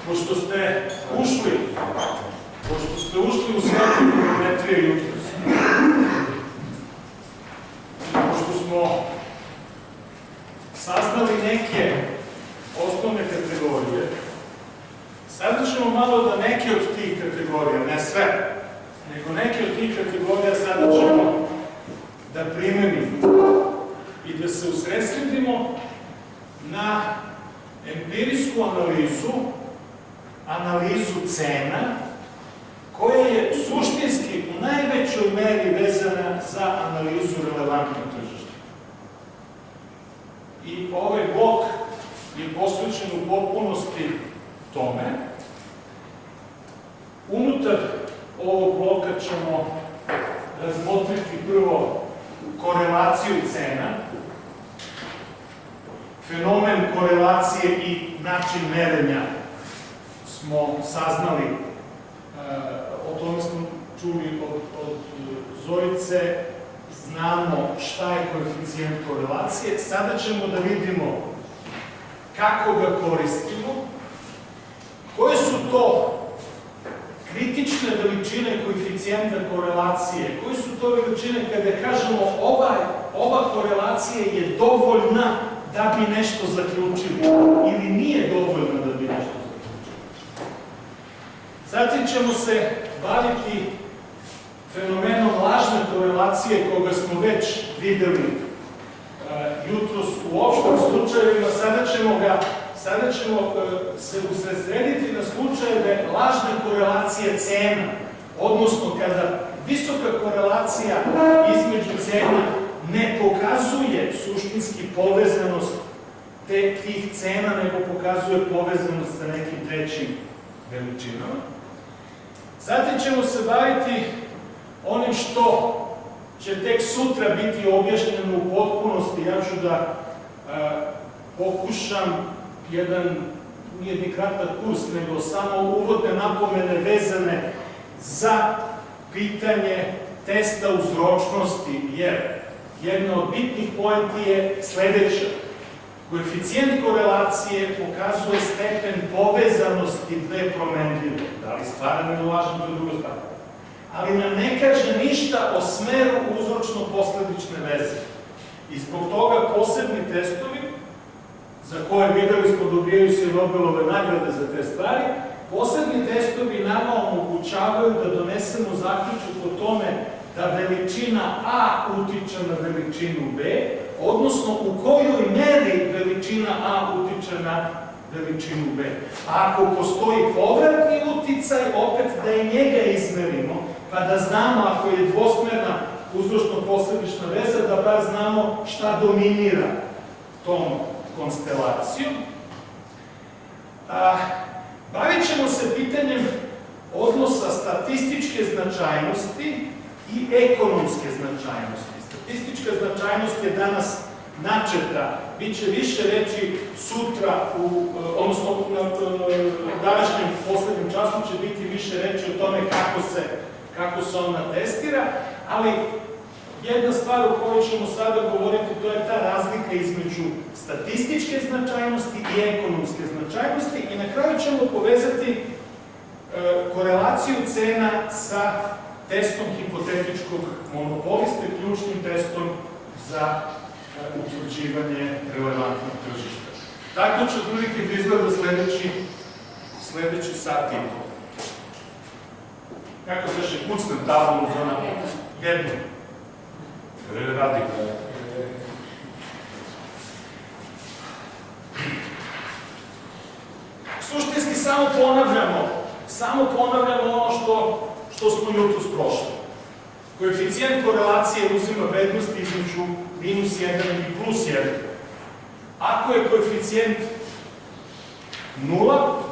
pošto ste ušli u svetu geometrije jutros, pošto smo saznali neke osnovne kategorije, sada ćemo malo da neke od tih kategorija, ne sve, nego neke od tih kategorija sada ćemo da primenimo i da se usredsredimo na empirijsku analizu cena, koja je suštinski u najvećoj meri vezana za analizu relevantnog tržišta. I ovaj blok je posvećen u potpunosti tome. Unutar ovog bloka ćemo razmotriti prvo korelaciju cena, fenomen korelacije i način merenja smo saznali, o tome smo čuli od Zorice, znamo šta je koeficijent korelacije, sada ćemo da vidimo kako ga koristimo, koje su to kritične veličine koeficijenta korelacije, koje su to veličine kada kažemo ova korelacija je dovoljna da bi nešto zaključili ili nije dovoljna da bi nešto zaključili. Zatim ćemo se baviti fenomenom lažne korelacije koga smo već videli jutros u opštim slučajevima. Sada ćemo se usredsrediti na slučajeve lažne korelacije cena, odnosno kada visoka korelacija između cena ne pokazuje suštinski povezanost tih cena, nego pokazuje povezanost sa nekim trećim veličinama. Zatim ćemo se baviti onim što će tek sutra biti objašnjeno u potpunosti. Ja ću da pokušam jedan, nije ni kratak kurs, nego samo uvodne napomene vezane za pitanje testa uzročnosti, jer jedna od bitnih poenti je sledeća. Koeficijent korelacije pokazuje stepen povezanosti dve promenljive. Da li stvaran ili lažan, to je druga stvar. Ali nam ne kaže ništa o smeru uzročno-posledične veze. I zbog toga posebni testovi, za koje videli smo dobijaju se Nobelove nagrade za te stvari, posebni testovi nama omogućavaju da donesemo zaključak o tome da veličina A utiče na veličinu B, odnosno u kojoj meri veličina A utiče na veličinu B. A ako postoji povratni uticaj, opet da i njega izmerimo, pa da znamo ako je dvosmerna uzročno-posledična veza, da bar znamo šta dominira tom konstelacijom. Bavit ćemo se pitanjem odnosa statističke značajnosti i ekonomske značajnosti. Statistička značajnost je danas načeta, bit će više reći sutra, odnosno u današnjem poslednjem času će biti više reći o tome kako se ona testira, ali jedna stvar o kojoj ćemo sada govoriti, to je ta razlika između statističke značajnosti i ekonomske značajnosti i na kraju ćemo povezati korelaciju cena sa testom hipotetičkog monopoliste, ključnim testom za utvrđivanje relevantnog tržišta. Tako će otprilike da izgleda sledeći sat i po. Kako se še kucnem tablom za nam? Jedno. Radi. Suštinski samo ponavljamo ono što smo jutros prošli. Koeficijent korelacije uzima vrednosti između -1 i +1. Ako je koeficijent 0,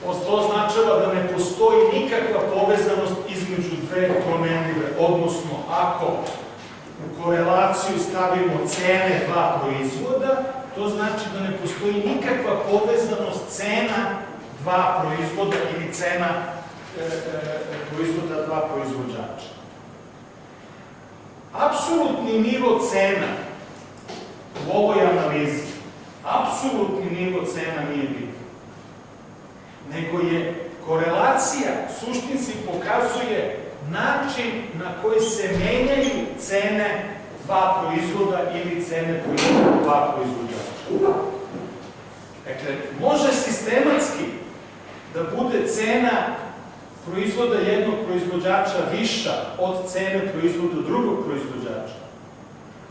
to označava da ne postoji nikakva povezanost između dve promenljive, odnosno ako u korelaciju stavimo cene dva proizvoda, to znači da ne postoji nikakva povezanost cena dva proizvoda ili cena proizvoda dva proizvođača. Apsolutni nivo cena u ovoj analizi, apsolutni nivo cena nije bitan. nego je korelacija suštinski pokazuje način na koji se menjaju cene dva proizvoda ili cene proizvoda dva proizvođača. Dakle, može sistematski da bude cena proizvoda jednog proizvođača viša od cene proizvoda drugog proizvođača.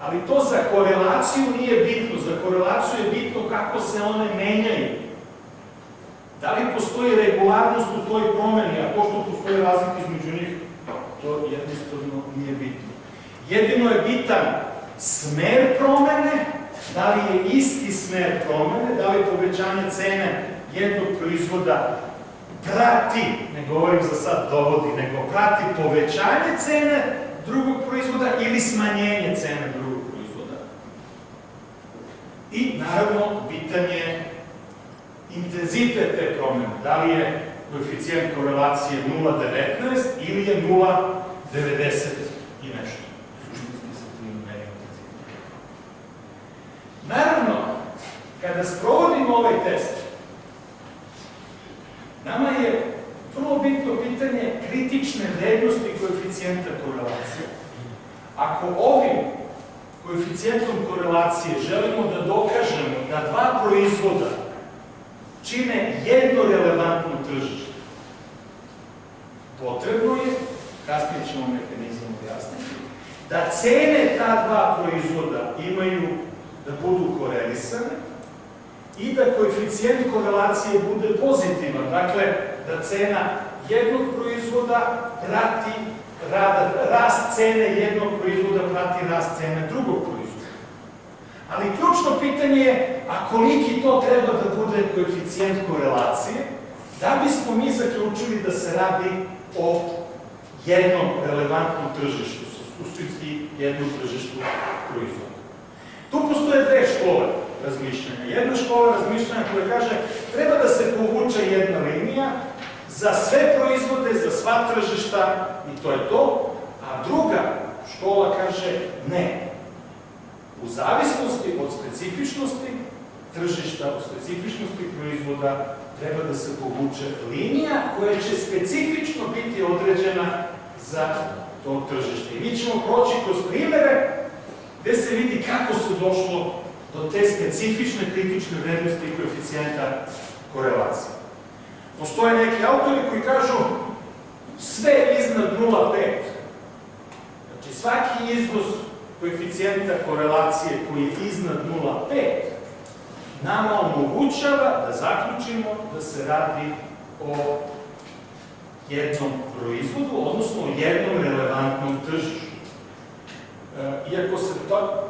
Ali to za korelaciju nije bitno. Za korelaciju je bitno kako se one menjaju. Da li postoji regularnost u toj promeni, a pošto postoji razlika između njih, to jednostavno nije bitno. Jedino je bitan smer promene, da li je isti smer promene, da li povećanje cene jednog proizvoda prati, ne govorim za sad dovodi, nego prati povećanje cene drugog proizvoda ili smanjenje cene drugog proizvoda. I naravno, bitan je intenzitet te promene. Da li je koeficijent korelacije 0,19 ili je 0,90 i nešto. Naravno, kada sprovodimo ovaj test, nama je vrlo bitno pitanje kritične vrednosti koeficijenta korelacije. Ako ovim koeficijentom korelacije želimo da dokažemo da dva proizvoda čine jedno relevantno tržište, potrebno je, kasnije ćemo mehanizam objasniti, da cene ta dva proizvoda imaju da budu korelisane i da koeficijent korelacije bude pozitivan. Dakle, da cena jednog proizvoda prati rast cene jednog proizvoda, prati rast cene drugog proizvoda. Ali ključno pitanje je, a koliki to treba da bude koeficijent korelacije, da bismo mi zaključili da se radi o jednom relevantnom tržištu, suštinski jednom tržištu proizvoda. Tu postoje dve škole razmišljanja. Jedna škola razmišljanja koja kaže treba da se povuče jedna linija za sve proizvode, za sva tržišta i to je to, a druga škola kaže ne. U zavisnosti od specifičnosti tržišta, od specifičnosti proizvoda treba da se povuče linija koja će specifično biti određena za to tržište. I mi ćemo proći kroz primere gde se vidi kako se došlo do te specifične kritične vrednosti i koeficijenta korelacije. Postoje neki autori koji kažu sve iznad 0,5. Znači svaki iznos koeficijenta korelacije koji je iznad 0,5 nama omogućava da zaključimo da se radi o jednom proizvodu, odnosno o jednom relevantnom tržištu. Iako se to,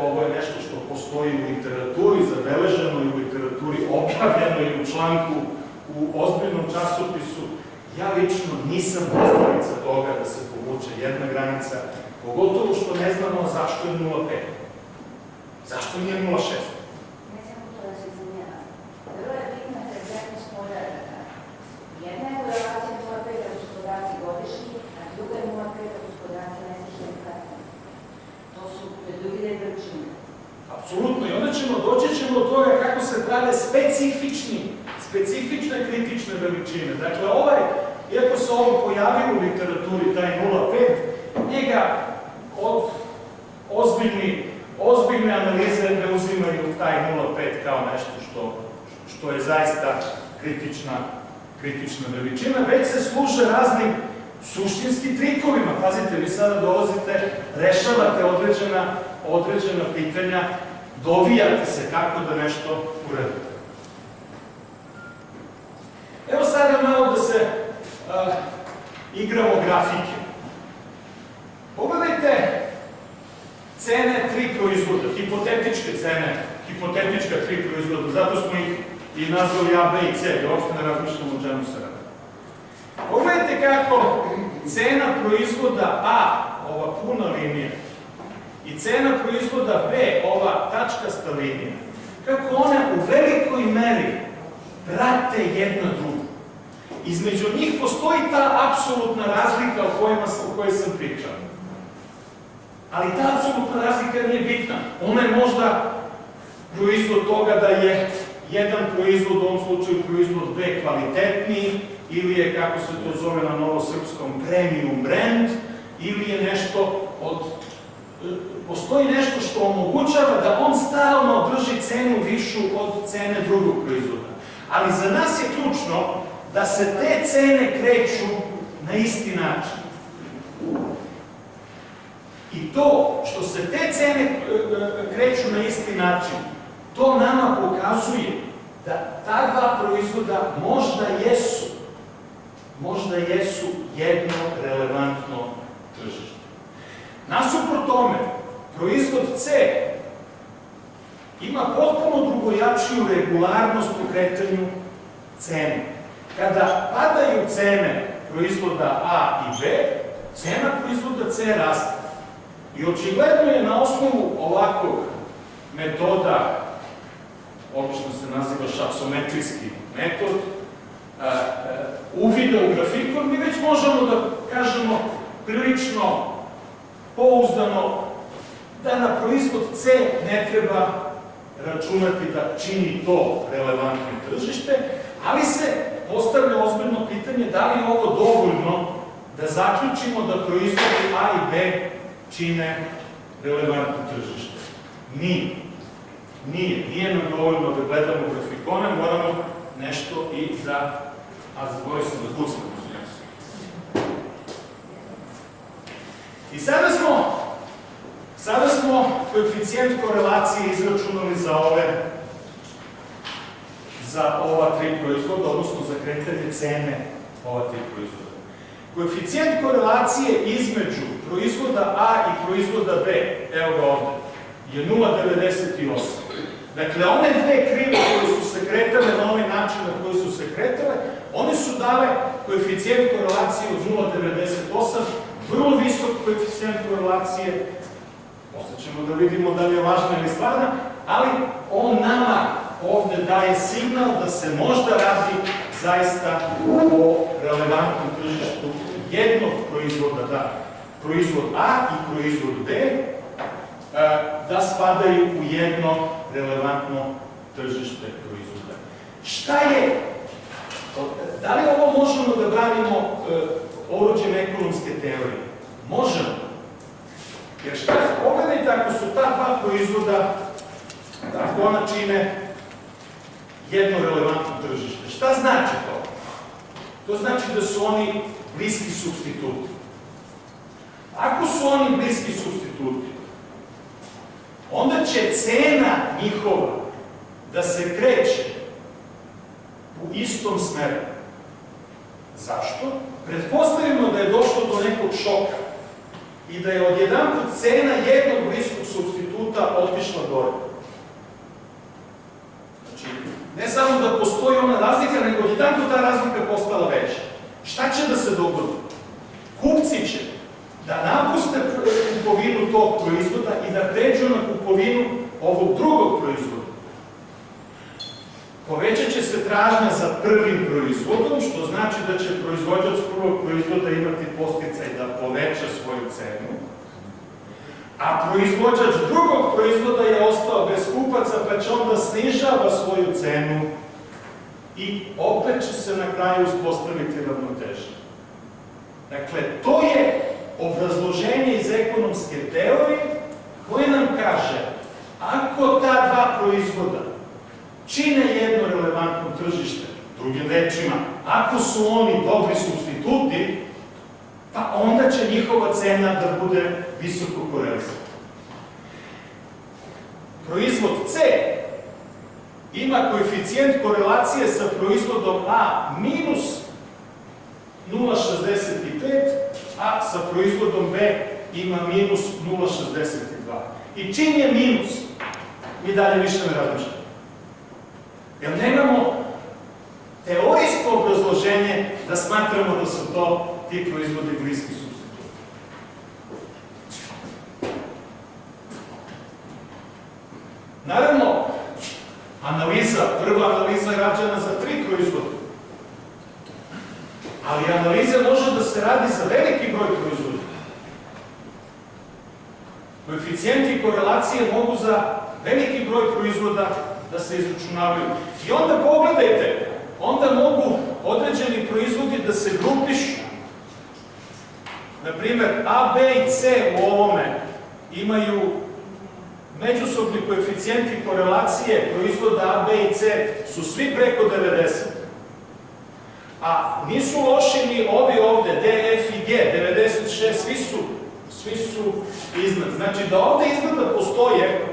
ovo je nešto što postoji u literaturi, zabeleženo i u literaturi, objavljeno i u članku u ozbiljnom časopisu, ja lično nisam poznanica toga da se povuče jedna granica, pogotovo što ne znamo zašto je 0,5. Zašto nije 0,6? Ne samo to da se izmjena. Vrlo je bitna frekventnost podataka. Jedna je korelacija 0,5 da su podaci godišnji, a druga je 0,5 da su podaci mesečni i kratni. To su preduvide veličine. Apsolutno. I onda doći ćemo do toga kako se prave specifične kritične veličine. Dakle, iako se ovo pojavio u literaturi, taj 0,5, njega ozbiljne analize ne uzimaju taj 0,5 kao nešto što je zaista kritična veličina, već se služe raznim suštinskim trikovima. Pazite, vi sada dolazite, rešavate određena pitanja, dovijate se kako da nešto uradite. Evo sada malo da se igramo grafike. Pogledajte cene tri proizvoda, hipotetičke cene, hipotetička tri proizvoda, zato smo ih i nazvali A, B i C, da uopšte ne razmišljamo o čemu se radi. Pogledajte kako cena proizvoda A, ova puna linija, i cena proizvoda B, ova tačkasta linija, kako one u velikoj meri prate jedna drugu. Između njih postoji ta apsolutna razlika o kojoj sam pričao. Ali ta apsolutna razlika nije bitna. Ona je možda proizvod toga da je jedan proizvod, u ovom slučaju proizvod B, kvalitetniji, ili je, kako se to zove na novosrpskom, premium brand, ili je nešto od... Postoji nešto što omogućava da on stalno drži cenu višu od cene drugog proizvoda. Ali za nas je ključno da se te cene kreću na isti način. I to što se te cene kreću na isti način, to nama pokazuje da ta dva proizvoda možda jesu jedno relevantno tržište. Nasuprot tome, proizvod C ima potpuno drugojačiju regularnost u kretanju cene. Kada padaju cene proizvoda A i B, cena proizvoda C raste. I očigledno je na osnovu ovakvog metoda, obično se naziva šapsometrijski metod, uvida u grafikon, mi već možemo da kažemo prilično pouzdano da na proizvod C ne treba računati da čini to relevantno tržište, ali se postavlja ozbiljno pitanje da li je ovo dovoljno da zaključimo da proizvodi A i B čine relevantno tržište. Nije nam dovoljno da gledamo grafikone, moramo nešto i da... A zaboravio sam da kucam. I sada smo koeficijent korelacije izračunali za ova tri proizvoda, odnosno za kretanje cene ova tri proizvoda. Koeficijent korelacije između proizvoda A i proizvoda B, evo ga ovde, je 0,98. Dakle, one dve krive koje su se kretale na ovaj način na koji su se kretale, one su dale koeficijent korelacije od 0,98, vrlo visok koeficijent korelacije, posle ćemo da vidimo da li je važna ili stvarna, ali on nama ovde daje signal da se možda radi zaista o relevantnom tržištu jednog proizvoda, proizvod A i proizvod B, da spadaju u jedno relevantno tržište proizvoda. Šta je? Da li ovo možemo da branimo oruđem ekonomske teorije? Možemo. Jer šta je? Pogledajte, ako su ta dva proizvoda, ako ona čine jedno relevantno tržište. Šta znači to? To znači da su oni bliski supstituti. Ako su oni bliski supstituti, onda će cena njihova da se kreće u istom smeru. Zašto? Pretpostavimo da je došlo do nekog šoka i da je odjedanput cena jednog bliskog supstituta otišla gore. Znači, ne samo da postoji ona razlika, nego odjedanput ta razlika postala veća. Šta će da se dogodi? Kupci će da napuste kupovinu tog proizvoda i da pređu na kupovinu ovog drugog proizvoda. Povećat će se tražnja za prvim proizvodom, što znači da će proizvođač prvog proizvoda imati podsticaj da poveća svoju cenu, a proizvođač drugog proizvoda je ostao bez kupaca, pa će onda snižava svoju cenu i opet će se na kraju uspostaviti ravnoteža. Dakle, to je obrazloženje iz ekonomske teorije koje nam kaže, ako ta dva proizvoda čine jedno relevantno tržište, drugim rečima, ako su oni dobri supstituti, pa onda će njihova cena da bude visoko korelisana. Proizvod C ima koeficijent korelacije sa proizvodom A minus 0,65, a sa proizvodom B ima minus 0,62. I čim je minus, mi dalje više ne razmišljamo. Jer nemamo teorijsko obrazloženje da smatramo da su to ti proizvodi bliski supstituti. Naravno, prva analiza je rađena za 3 proizvoda. Ali analiza može da se radi za veliki broj proizvoda. Koeficijenti korelacije mogu za veliki broj proizvoda da se izračunavaju. I onda pogledajte, onda mogu određeni proizvodi da se grupišu. Naprimer, A, B i C u ovome imaju međusobni koeficijenti korelacije proizvoda A, B i C su svi preko 90. A nisu loši ni ovi ovde, D, F i G, 96, svi su iznad. Znači da ovde izgleda postoje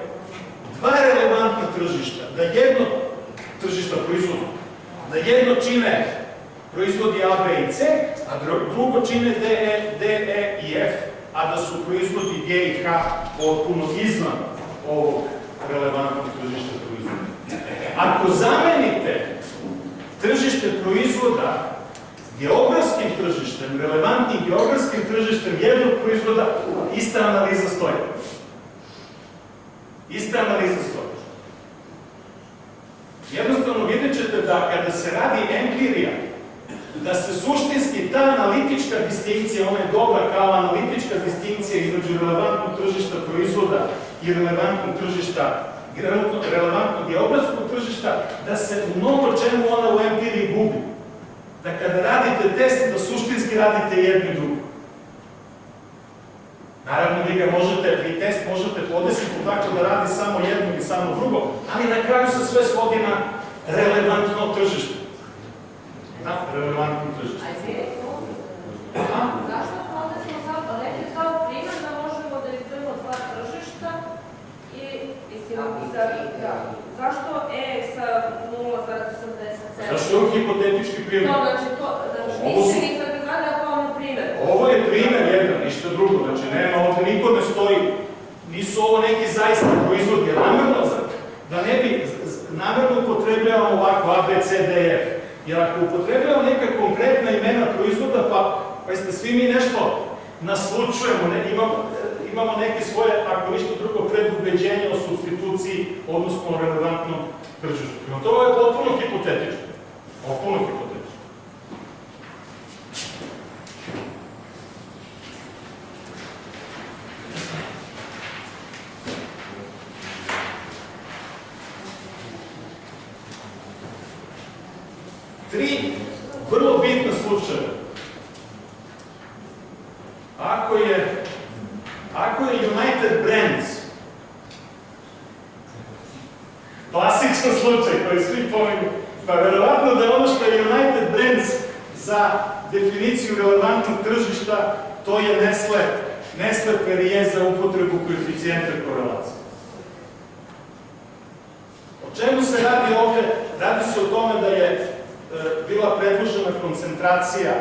dva relevantna tržišta, da jedno tržišta proizvoda, da jedno čine proizvodi A, B i C, a drugo čine D, E i F, a da su proizvodi G i H potpuno izvan ovog relevantnog tržišta proizvoda. Ako zamenite tržište proizvoda geografskim tržištem, relevantnim geografskim tržištem jednog proizvoda, ista analiza stoji. Ista analiza stoji. Jednostavno vidjet ćete da kada se radi empirija, da se suštinski ta analitička distinkcija, ona je dobra kao analitička distinkcija između relevantnog tržišta proizvoda i relevantnog tržišta, relevantnog geografskog tržišta, da se u mnogo čemu ona u empiriji gubi. Da kada radite test, da suštinski radite jedno i drugo. Naravno, vi test možete podesiti tako da radi samo jedno ili samo drugo, ali na kraju se sve svodi na relevantno tržište. Na relevantno tržište. A izvinite, zašto smo onda sad rekli kao primjer da možemo da izdvojimo dva tržišta i zašto E sa 0,87? Zašto je ovo hipotetički primjer? No, znači nisi nikad ne gledala kao na primjer. Ovo je primjer jedan, ništa drugo. Znači, nema ovde, niko ne stoji. Nisu ovo neki zaista proizvodi, jer namerno upotrebljavamo ovako A, B, C, D, F. Jer ako upotrebljavamo neka konkretna imena proizvoda, pa jeste svi mi nešto naslučujemo, imamo neke svoje, ako ništa drugo, predubeđenje o substituciji, odnosno o relevantnom tržištu. To je potpuno hipotetično. Potpuno hipotetično. Tri vrlo bitne slučaje. Ako je United Brands, klasičan slučaj koji svi pominju, pa verovatno da je ono što je United Brands za definiciju relevantnog tržišta, to je Nestle Perrier za upotrebu koeficijenta korelacije. O čemu se radi ovde? Radi se o tome da je bila predložena koncentracija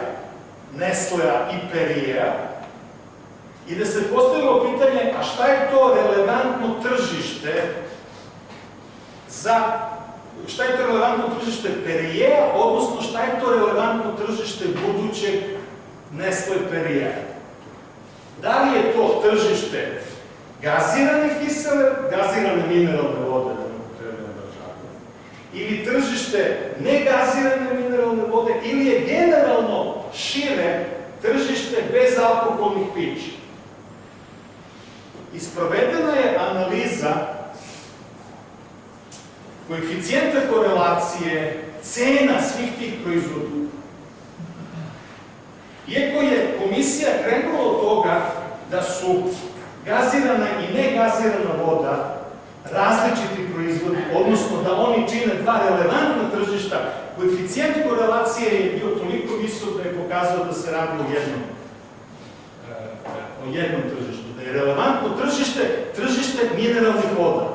Nestlea i Perriera i da se postavilo pitanje, a šta je to relevantno tržište Perriera, odnosno šta je to relevantno tržište budućeg Nestle Perriera? Da li je to tržište gazirane kisele, gazirane mineralne vode, ili tržište negazirane mineralne vode, ili je generalno šire tržište bezalkoholnih pića. I sprovedena je analiza koeficijenta korelacije cena svih tih proizvoda. Iako je komisija krenula od toga da su gazirana i negazirana voda različiti proizvodi, odnosno da oni čine dva relevantna tržišta, koeficijent korelacije je bio toliko visok da je pokazao da se radi o jednom tržištu, da je relevantno tržište mineralnih voda,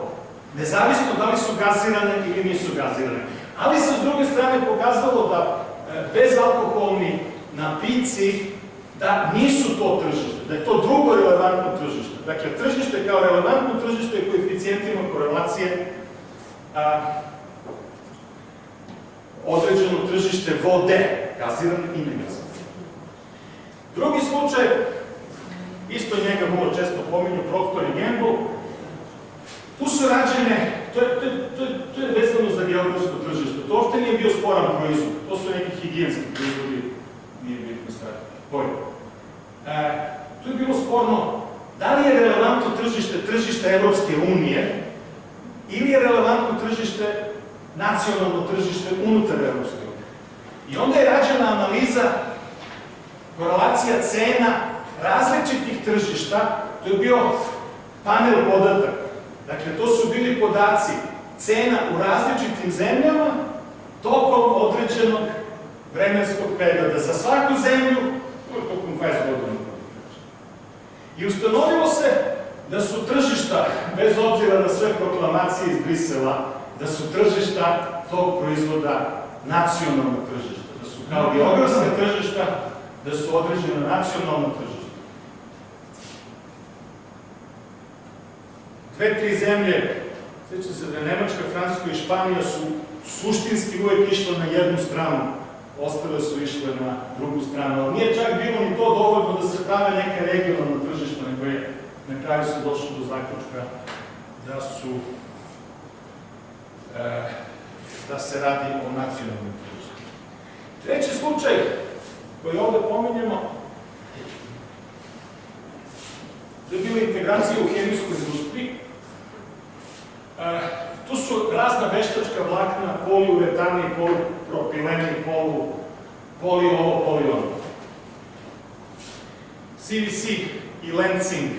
nezavisno da li su gazirane ili nisu gazirane. Ali se s druge strane pokazalo da bezalkoholni napici da nisu to tržište, da je to drugo relevantno tržište. Dakle, tržište kao relevantno tržište je koeficijentima korelacije određeno tržište vode, gazirane i negazirane. Drugi slučaj, isto njega vrlo često pominju, Procter & Gamble. Tu su rađene, to je vezano za geografsko tržište, to uopšte nije bio sporan proizvod, to su neki higijenski proizvodi, nije bitno stvari. Tu je bilo sporno da li je relevantno tržište Evropske unije ili je relevantno tržište nacionalno tržište unutar Evropske unije. I onda je rađena analiza korelacija cena različitih tržišta, to je bio panel podataka. Dakle, to su bili podaci cena u različitim zemljama tokom određenog vremenskog perioda. Za svaku zemlju, tokom 20 godina. I ustanovilo se da su tržišta, bez obzira na sve proklamacije iz Brisela, da su tržišta tog proizvoda nacionalno tržišta, da su kao geografska tržišta, da su određena nacionalna tržišta. 2-3 zemlje, sjeća se da Nemačka, Francuska i Španija su suštinski uvek išle na jednu stranu, ostale su išle na drugu stranu, ali nije čak bilo ni to dovoljno da se prave neke regionalne tržišta, nego je na kraju se došlo do zaključka da se radi o nacionalnom tržištu. Treći slučaj koji ovde pominjemo je bila integracija u hemijskoj industriji. Tu su razna veštačka vlakna, poliuretani, polipropileni, poli ovo, poli ono. CVC i Lenzing,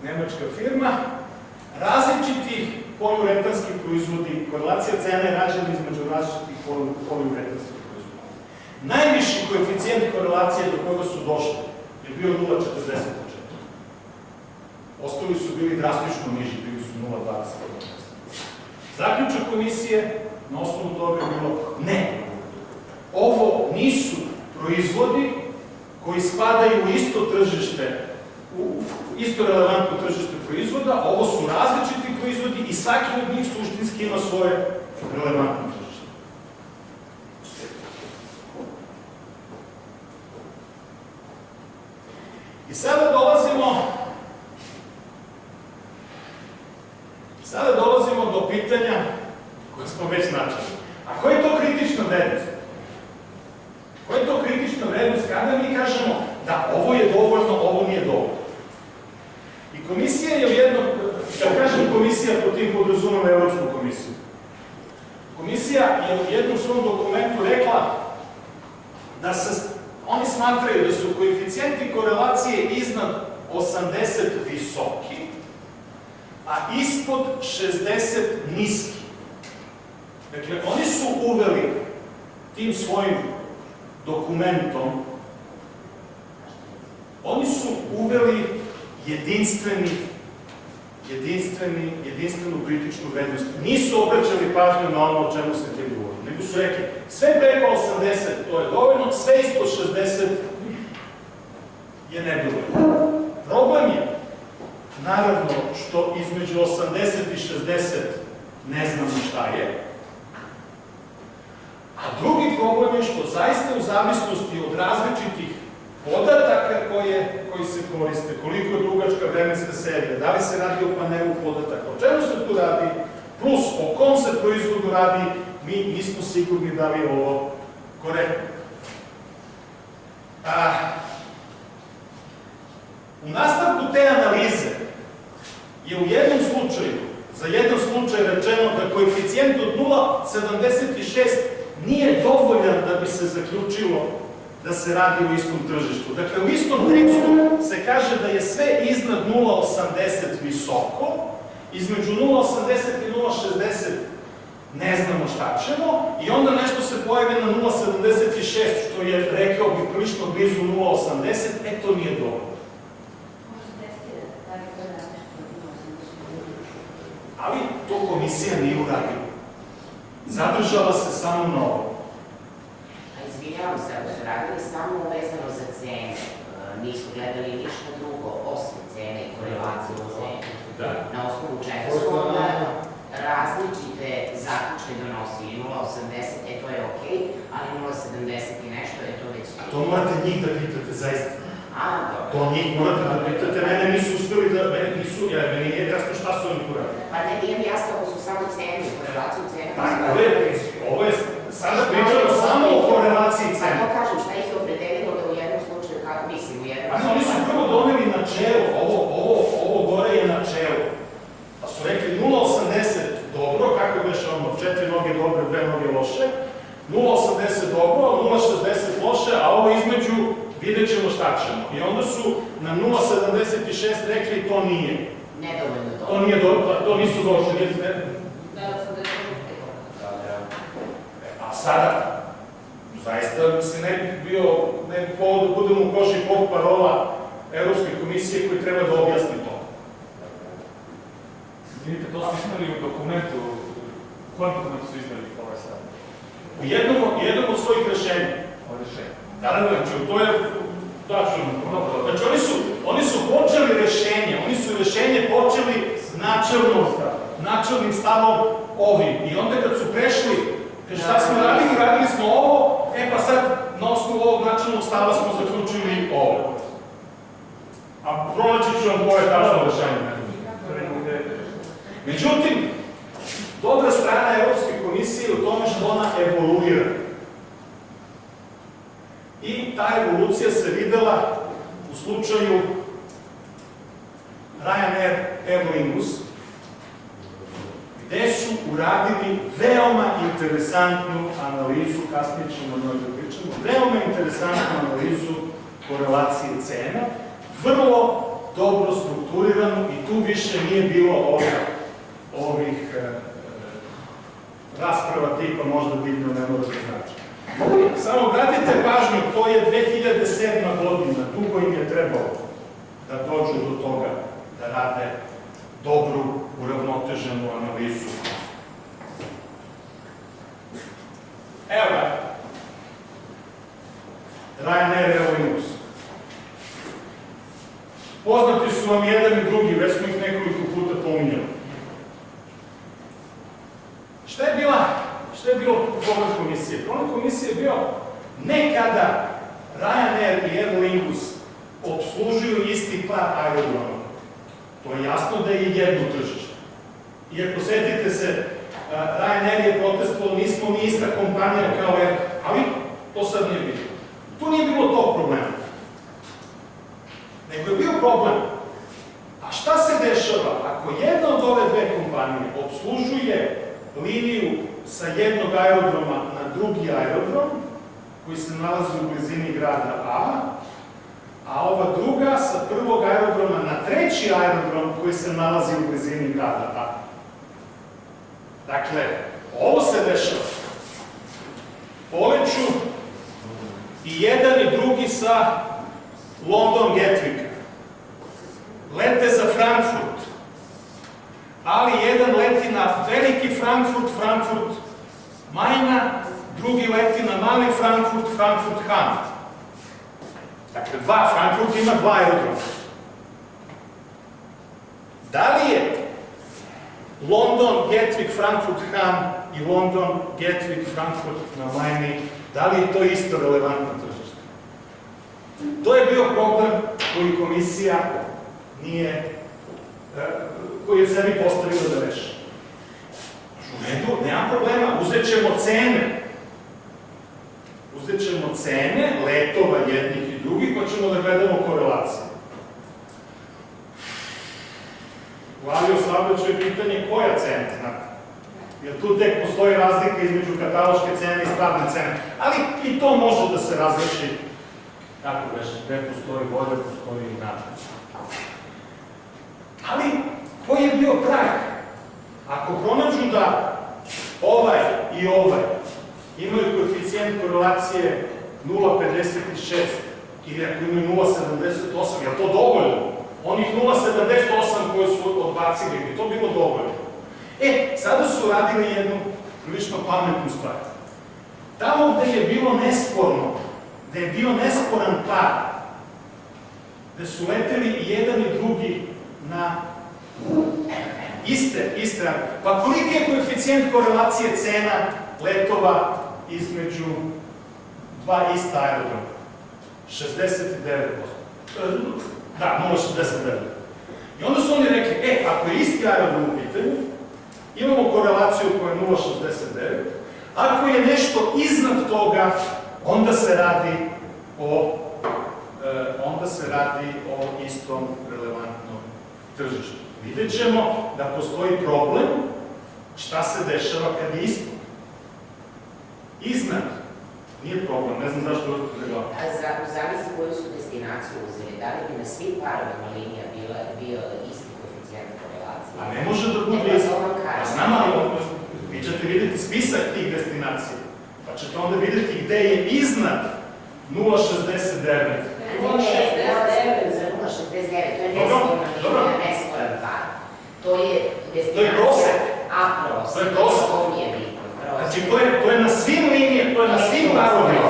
nemačka firma, različiti poliuretanski proizvodi, korelacija cena je rađena između različitih poliuretanskih proizvoda. Najviši koeficijent korelacije do koga su došli je bio 0,44. Ostali su bili drastično niži, bili su 0,20. Zaključak komisije na osnovu toga je bilo ne. Ovo nisu proizvodi koji spadaju u isto tržište, u isto relevantno tržište proizvoda, ovo su različiti proizvodi i svaki od njih suštinski ima svoje relevantno tržište. I sada dolazimo do pitanja koje smo već načeli. A koja je to kritična vrednost? Koja je to kritična vrednost kada mi kažemo da ovo je dovoljno, ovo nije dovoljno? I komisija je u jednom, kad kažem komisija, po tim podrazumom Evropsku komisiju. Komisija je u jednom svom dokumentu rekla da oni smatraju da su koeficijenti korelacije iznad 80 visoki, a ispod 60 niski. Dakle, oni su uveli tim svojim dokumentom, oni su uveli jedinstvenu kritičnu vrednost. Nisu obraćali pažnju na ono o čemu se te govori, nego su rekli sve preko 80 to je dovoljno, sve ispod 60 je nedovoljno. Problem je, naravno, što između 80 i 60 ne znamo šta je, a drugi problem je što zaista u zavisnosti od različitih podataka koji se koriste, koliko je dugačka vremenska serija, da li se radi o panelu podataka, o čemu se tu radi, plus o kom se proizvodu radi, mi nismo sigurni da li je ovo korektno. U nastavku te analize je u jednom slučaju, za jedan slučaj rečeno da koeficijent od 0,76 nije dovoljan da bi se zaključilo da se radi o istom tržištu. Dakle, u istom tekstu se kaže da je sve iznad 0,80 visoko, između 0,80 i 0,60 ne znamo šta ćemo, i onda nešto se pojavi na 0,76, što je, rekao bih, prilično blizu 0,80, to nije dovoljno. Ali to komisija nije uradila. Zadržala se samo na ovo. Izvinjavam se, ako su radili samo vezano za cene, nisu gledali ništa drugo, osim cene i korelacije u cene. Na osnovu čega su onda različite zaključke donosili, 0,80, to je okej, ali 0,70 i nešto, to već... A to morate njih da pitate, zaista. Dobro. To njih morate da pitate, mene nisu uspeli da, meni nije jasno šta su oni tu radili. Pa ne, nije mi jasno ako su samo cene, korelaciju cene... Ovo je, sada pričamo samo o korelaciji cene. Pa to kažem, šta ih je opredelilo da u jednom slučaju, kako mislim, u jednom... Pa oni su prvo doneli načelo, ovo gore je načelo. Pa su rekli 0,80 dobre, 2 noge loše, 0,80 dobro, 0,60 loše, a ovo između vidjet ćemo šta ćemo. I onda su na 0,76 rekli to nije. Nedovoljno dobro. To nije dobro, to nisu došli. A sada, zaista se ne bi povod da budemo u koši pop parola Evropske komisije koji treba da objasni to. Vidite, to su iznali u dokumentu. U kojem dokumentu su iznali ovaj stav? U jednom od svojih rešenja. Ovo rešenje. Da, to je tačno. Znači, oni su počeli rešenje, oni su rešenje počeli načelnim stavom ovim. I onda kad su prešli, šta smo radili? Radili smo ovo, pa sad na osnovu ovog načelnog stava smo zaključili ovo. A pronaći ću vam koje tačno rešenje. Međutim, dobra strana Evropske komisije je u tome što ona evoluira. I ta evolucija se videla u slučaju Ryanair Aer Lingus, gde su uradili veoma interesantnu analizu, kasnije ćemo da pričamo, veoma interesantnu analizu korelacije cena, vrlo dobro strukturiranu i tu više nije bilo ovih rasprava tipa možda bitno ne mora da znači. Samo obratite pažnju, to je 2007. godina, dugo im je trebalo da dođu do toga, da rade dobru, uravnoteženu analizu. Evo ga, Ryanair Aer Lingus. Poznati su vam jedan i drugi, već smo ih nekoliko puta pominjali. Šta je bilo problem komisije? Problem komisije je bio nekada Ryanair i Aer Lingus obslužuju isti par aerodroma. To je jasno da je jedno tržište. I ako setite se, Ryanair je protestovao, nismo mi ista kompanija kao Air, ali to sad nije bilo. Tu nije bilo tog problema. Nego je bio problem. A šta se dešava ako jedna od ove dve kompanije obslužuje liniju sa jednog aerodroma na drugi aerodrom, koji se nalazi u blizini grada a ova druga sa prvog aerodroma na treći aerodrom koji se nalazi u blizini grada A. Dakle, ovo se dešava. Poleću i jedan i drugi sa London Gatwicka. Lete za Frankfurt, ali jedan leti na veliki Frankfurt, Frankfurt Majna, drugi leti na mali Frankfurt, Frankfurt Hahn. Dakle, Frankfurt ima dva aerodroma. Da li je London Gatwick, Frankfurt Hahn i London Gatwick, Frankfurt na Majni, da li je to isto relevantno tržište? To je bio problem koji komisija koji je sebi postavila da reši. U redu, nema problema, uzet ćemo cene. Uzet ćemo cene letova jednih i drugih, pa ćemo da gledamo korelacije. U aviosaobraćaju je pitanje koja cena, znate? Jer tu tek postoji razlika između kataloške cene i stvarne cene. Ali i to može da se različi. Kako reći, gde postoji volja, postoji i način. Ali, koji je bio prag? Ako pronađu da ovaj i ovaj imaju koeficijent korelacije 0,56 ili ako imaju 0,78, je to dovoljno? Onih 0,78 koje su odbacili, bi to bilo dovoljno. Sada su radili jednu prilično pametnu stvar. Tamo gde je bilo nesporno, gde je bio nesporan par, gde su leteli i jedan i drugi na iste, pa koliki je koeficijent korelacije cena letova između dva ista aerodroma? 69%. Da, 0,69%. I onda su oni rekli, ako je isti aerodrom u pitanju, imamo korelaciju koja je 0,69, ako je nešto iznad toga, onda se radi o istom relevantnom tržištu. Vidjet ćemo da postoji problem šta se dešava kad je isto. zašto predlažem. Zavisi koju su destinaciju uzeli, da li bi na svim parovima linija bio isti koeficijent korelacije? A ne može da bude isto. A znam, ali vi ćete vidjeti spisak tih destinacija, pa ćete onda vidjeti gde je iznad 0,69. Za 0,69, to je nesporan par. To je destinacija. prosek. A prosek. To je prosek. To nije bitno. Znači, to je na svim linijama, to je na svim parovima.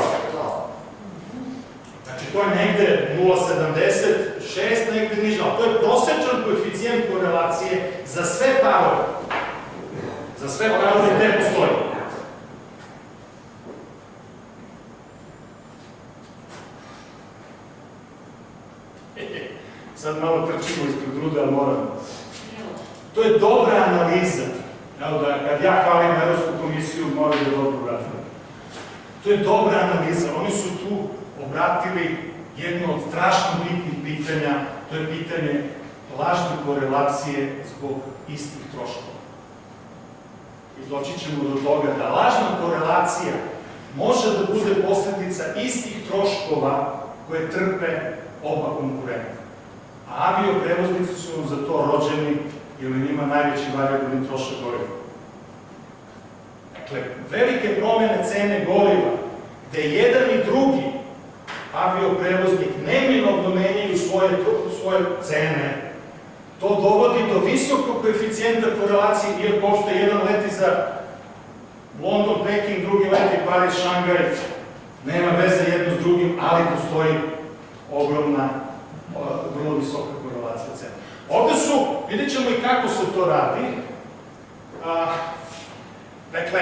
Znači, to je negde 0,76, negde niže, ali to je prosečan koeficijent korelacije za sve parove. Za sve parove gde postoji. Sad malo trčimo ispred rude, ali moramo. To je dobra analiza. Evo da, kad ja hvalim Evropsku komisiju, moraju da dobro uradim. To je dobra analiza. Oni su tu obratili jedno od strašno bitnih pitanja, to je pitanje lažne korelacije zbog istih troškova. I doći ćemo do toga da lažna korelacija može da bude posljedica istih troškova koje trpe oba konkurenta. A avioprevoznici su za to rođeni ili njima najveći varijabilni trošak goriva. Dakle, velike promjene cene goriva, gde jedan i drugi avioprevoznik neminovno menjaju svoje cene, to dovodi do visokog koeficijenta korelacije, iako uopšte jedan leti za London, Peking, drugi leti Pariz, Šangaj, nema veze jedno s drugim, ali postoji ogromna, vrlo visoka korelacija cena. Ovde su, vidjet ćemo i kako se to radi. Dakle,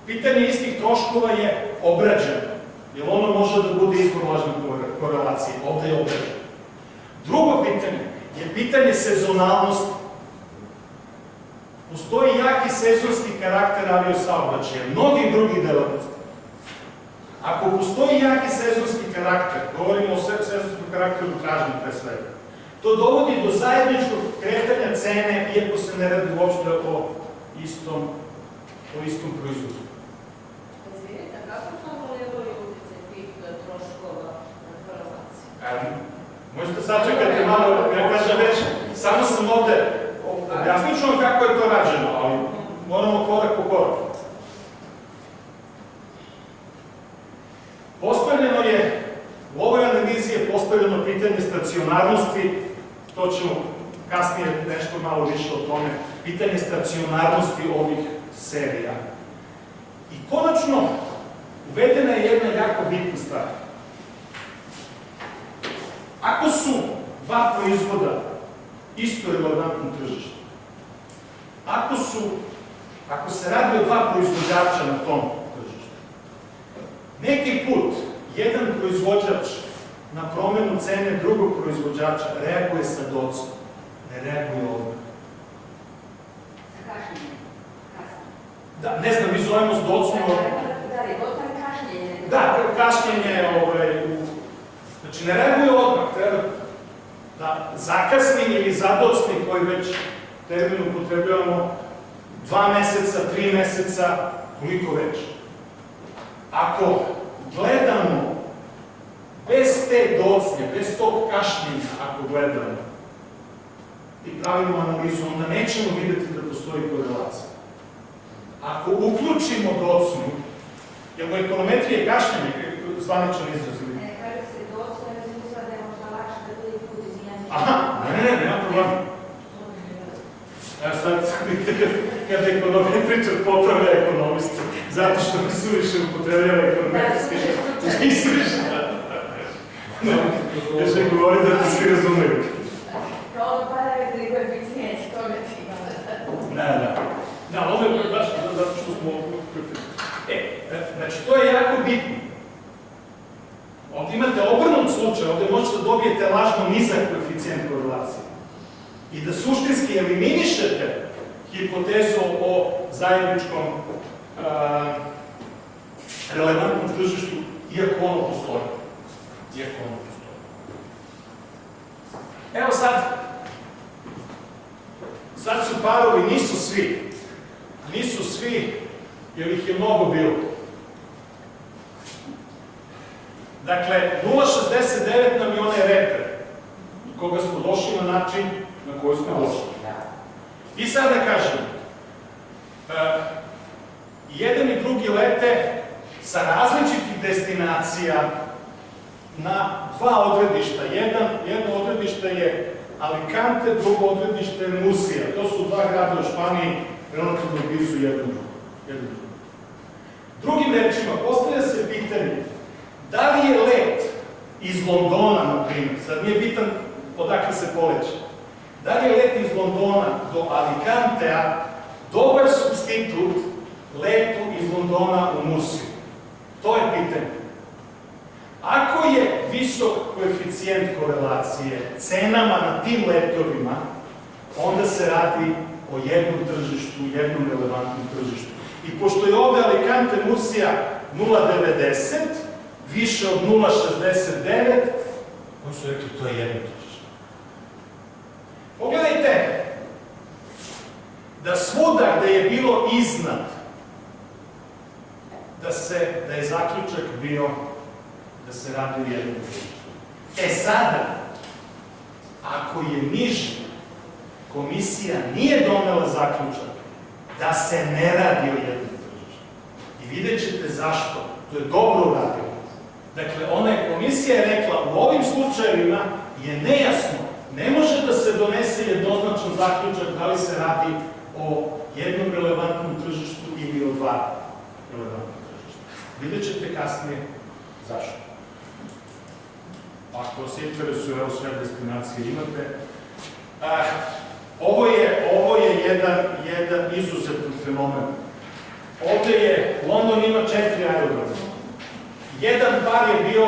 pitanje istih troškova je obrađeno, jer ono može da bude izvor lažne korelacije. Ovde je obrađeno. Drugo pitanje je pitanje sezonalnosti. Postoji jaki sezonski karakter aviosaobraćaja, mnogi drugi delatnosti. Ako postoji jaki sezonski karakter, govorimo o sezonskom karakteru tražnje pre svega, to dovodi do zajedničkog kretanja cene, iako se ne radi uopšte o istom proizvodu. Izvinite, kako su analizirali utjecaj tih troškova na korelaciju? Možete sačekati malo, ja kažem već, samo sam ovde, objasnit ću vam kako je to rađeno, ali moramo korak po korak. Postavljeno je, u ovoj analizi je postavljeno pitanje stacionarnosti, to ćemo kasnije nešto malo više o tome, pitanje stacionarnosti ovih serija. I konačno, uvedena je jedna jako bitna stvar. Ako su dva proizvoda isto relevantno tržište, ako se radi o dva proizvođača na tom tržištu, neki put jedan proizvođač na promenu cene drugog proizvođača reaguje sa docom, ne reaguje odmah. Sa kašnjenjem, kasno. Da, ne znam, mi zovemo s docom... Da li, docom je kašnjenje? Da, kašnjenje, znači ne reaguje odmah, treba da zakasni ili zadocni, koji već termin upotrebljavamo, 2 meseca, 3 meseca, koliko već. Ako gledamo bez te docnje, bez tog kašnjenja, ako gledamo i pravimo analizu, onda nećemo vidjeti da postoji korelacija. Ako uključimo docnju, jer u ekonometriji je kašnjenje, zvaničan izraz. Ne, kaže se docnja, jer se misla da je možda lakše da bude put izvinjanje. Aha, ne, nema problema. Evo sad, kada ekonomija priča, popravlja ekonomista, zato što mi suviše upotrebljava ekonometrijski izraž. Ja še govori da te svi razumiju. Kao ono parametri i koeficijenti, toga ti ima. Da, ovo je baš zato što smo... Znači, to je jako bitno. Ovdje imate obrnut slučaj, ovdje možete da dobijete lažno nizak koeficijent korelacije. I da suštinski eliminišete hipotezu o zajedničkom relevantnom tržištu, iako ono postoji. Evo sad su parovi, nisu svi, jer ih je mnogo bilo. Dakle, 0,69 nam je onaj reper, do koga smo došli na način na koji smo došli. I sad da kažem, jedan i drugi lete sa različitih destinacija na dva odredišta. Jedno odredište je Alicante, drugo odredište je Murcia. To su dva grada u Španiji, relativno blizu jedno drugo. Drugim rečima, postavlja se pitanje da li je let iz Londona, na primjer, sad nije bitan odakle se poleće, da li je let iz Londona do Alicantea dobar supstitut letu iz Londona u Murciju? To je pitanje. Ako je visok koeficijent korelacije cenama na tim letovima, onda se radi o jednom tržištu, jednom relevantnom tržištu. I pošto je ovde Alicante Murcia 0,90, više od 0,69, oni su rekli to je jedno tržište. Pogledajte da svuda gde je bilo iznad, da je zaključak bio da se radi o jednom tržištu. Sada, ako je niže, komisija nije donela zaključak da se ne radi o jednom tržištu. I vidjet ćete zašto. To je dobro uradilo. Dakle, komisija je rekla, u ovim slučajevima je nejasno, ne može da se donese jednoznačan zaključak da li se radi o jednom relevantnom tržištu ili o dva relevantnom tržištu. Vidjet ćete kasnije zašto. Ako vas interesuje, evo sve destinacije imate. Ovo je jedan izuzetan fenomen. Ovde London ima 4 aerodroma. Jedan par je bio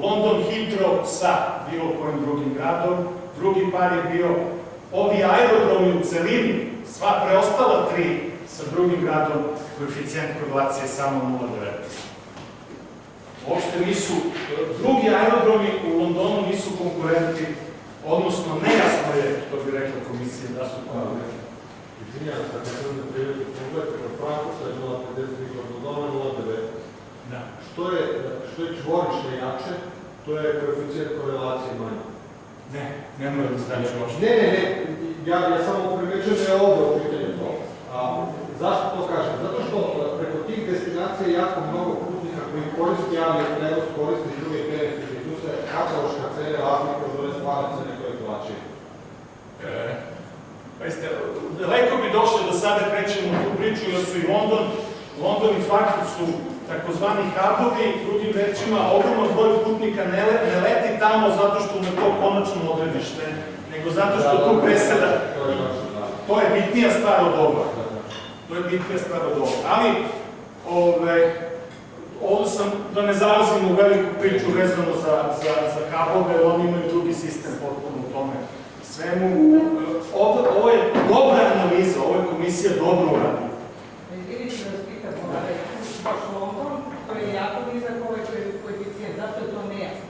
London Heathrow sa bilo kojim drugim gradom, drugi par je bio ovi aerodromi u celini, sva preostala 3 sa drugim gradom, koeficijent korelacije samo 0,9. Uopšte nisu, drugi aerodromi u Londonu nisu konkurenti, odnosno nejasno je, što bi rekla komisija, da su konkurenti. Izvinjam se, kada sam da prijeveti pogledati kod Frankfurta je 0,50 kod Londona 0,9. Što je čvorište jače, to je koeficijent korelacije manje. Ne mora da znači uopšte. Ne, ja samo primećujem da je ovde u pitanju to. Zašto to kažem? Zato što preko tih destinacija je jako mnogo putnika koji koriste javni prevoz, koriste i druge benefite. Tu se kataloška cena razlika od ove stvarne cene koje plaćaju. Daleko bi došlo da sada krećemo u tu priču, jer su i London i Frankfurt su takozvani hubovi, drugim rečima, ogroman broj putnika ne leti tamo zato što mu je to konačno odredište, nego zato što tu preseda. To je bitnija stvar od ovoga. Ali, ovdje sam, da ne zalazim u veliku priču vezano za hubove, oni imaju drugi sistem potpuno u tome svemu. Ovo je dobra analiza, ovo je komisija dobro uradila. Vidite da vas pitam, baš London, to je jako nizak ovaj koeficijent, zašto je to nejasno?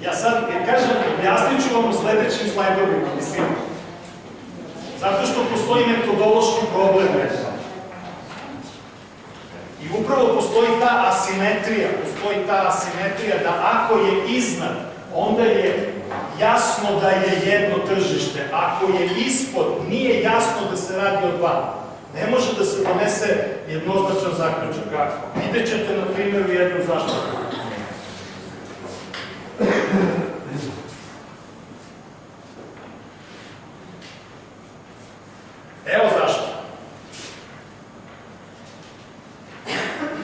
Ja sad, kažem, objasnit ću vam u sledećim slajdovima, mislim. Zato što postoji metodološki problem. I upravo postoji ta asimetrija, da ako je iznad, onda je jasno da je jedno tržište. Ako je ispod, nije jasno da se radi o dva. Ne može da se donese jednoznačan zaključak. Vidjet ćete, na primjer, jednu zaštitu. Evo zašto.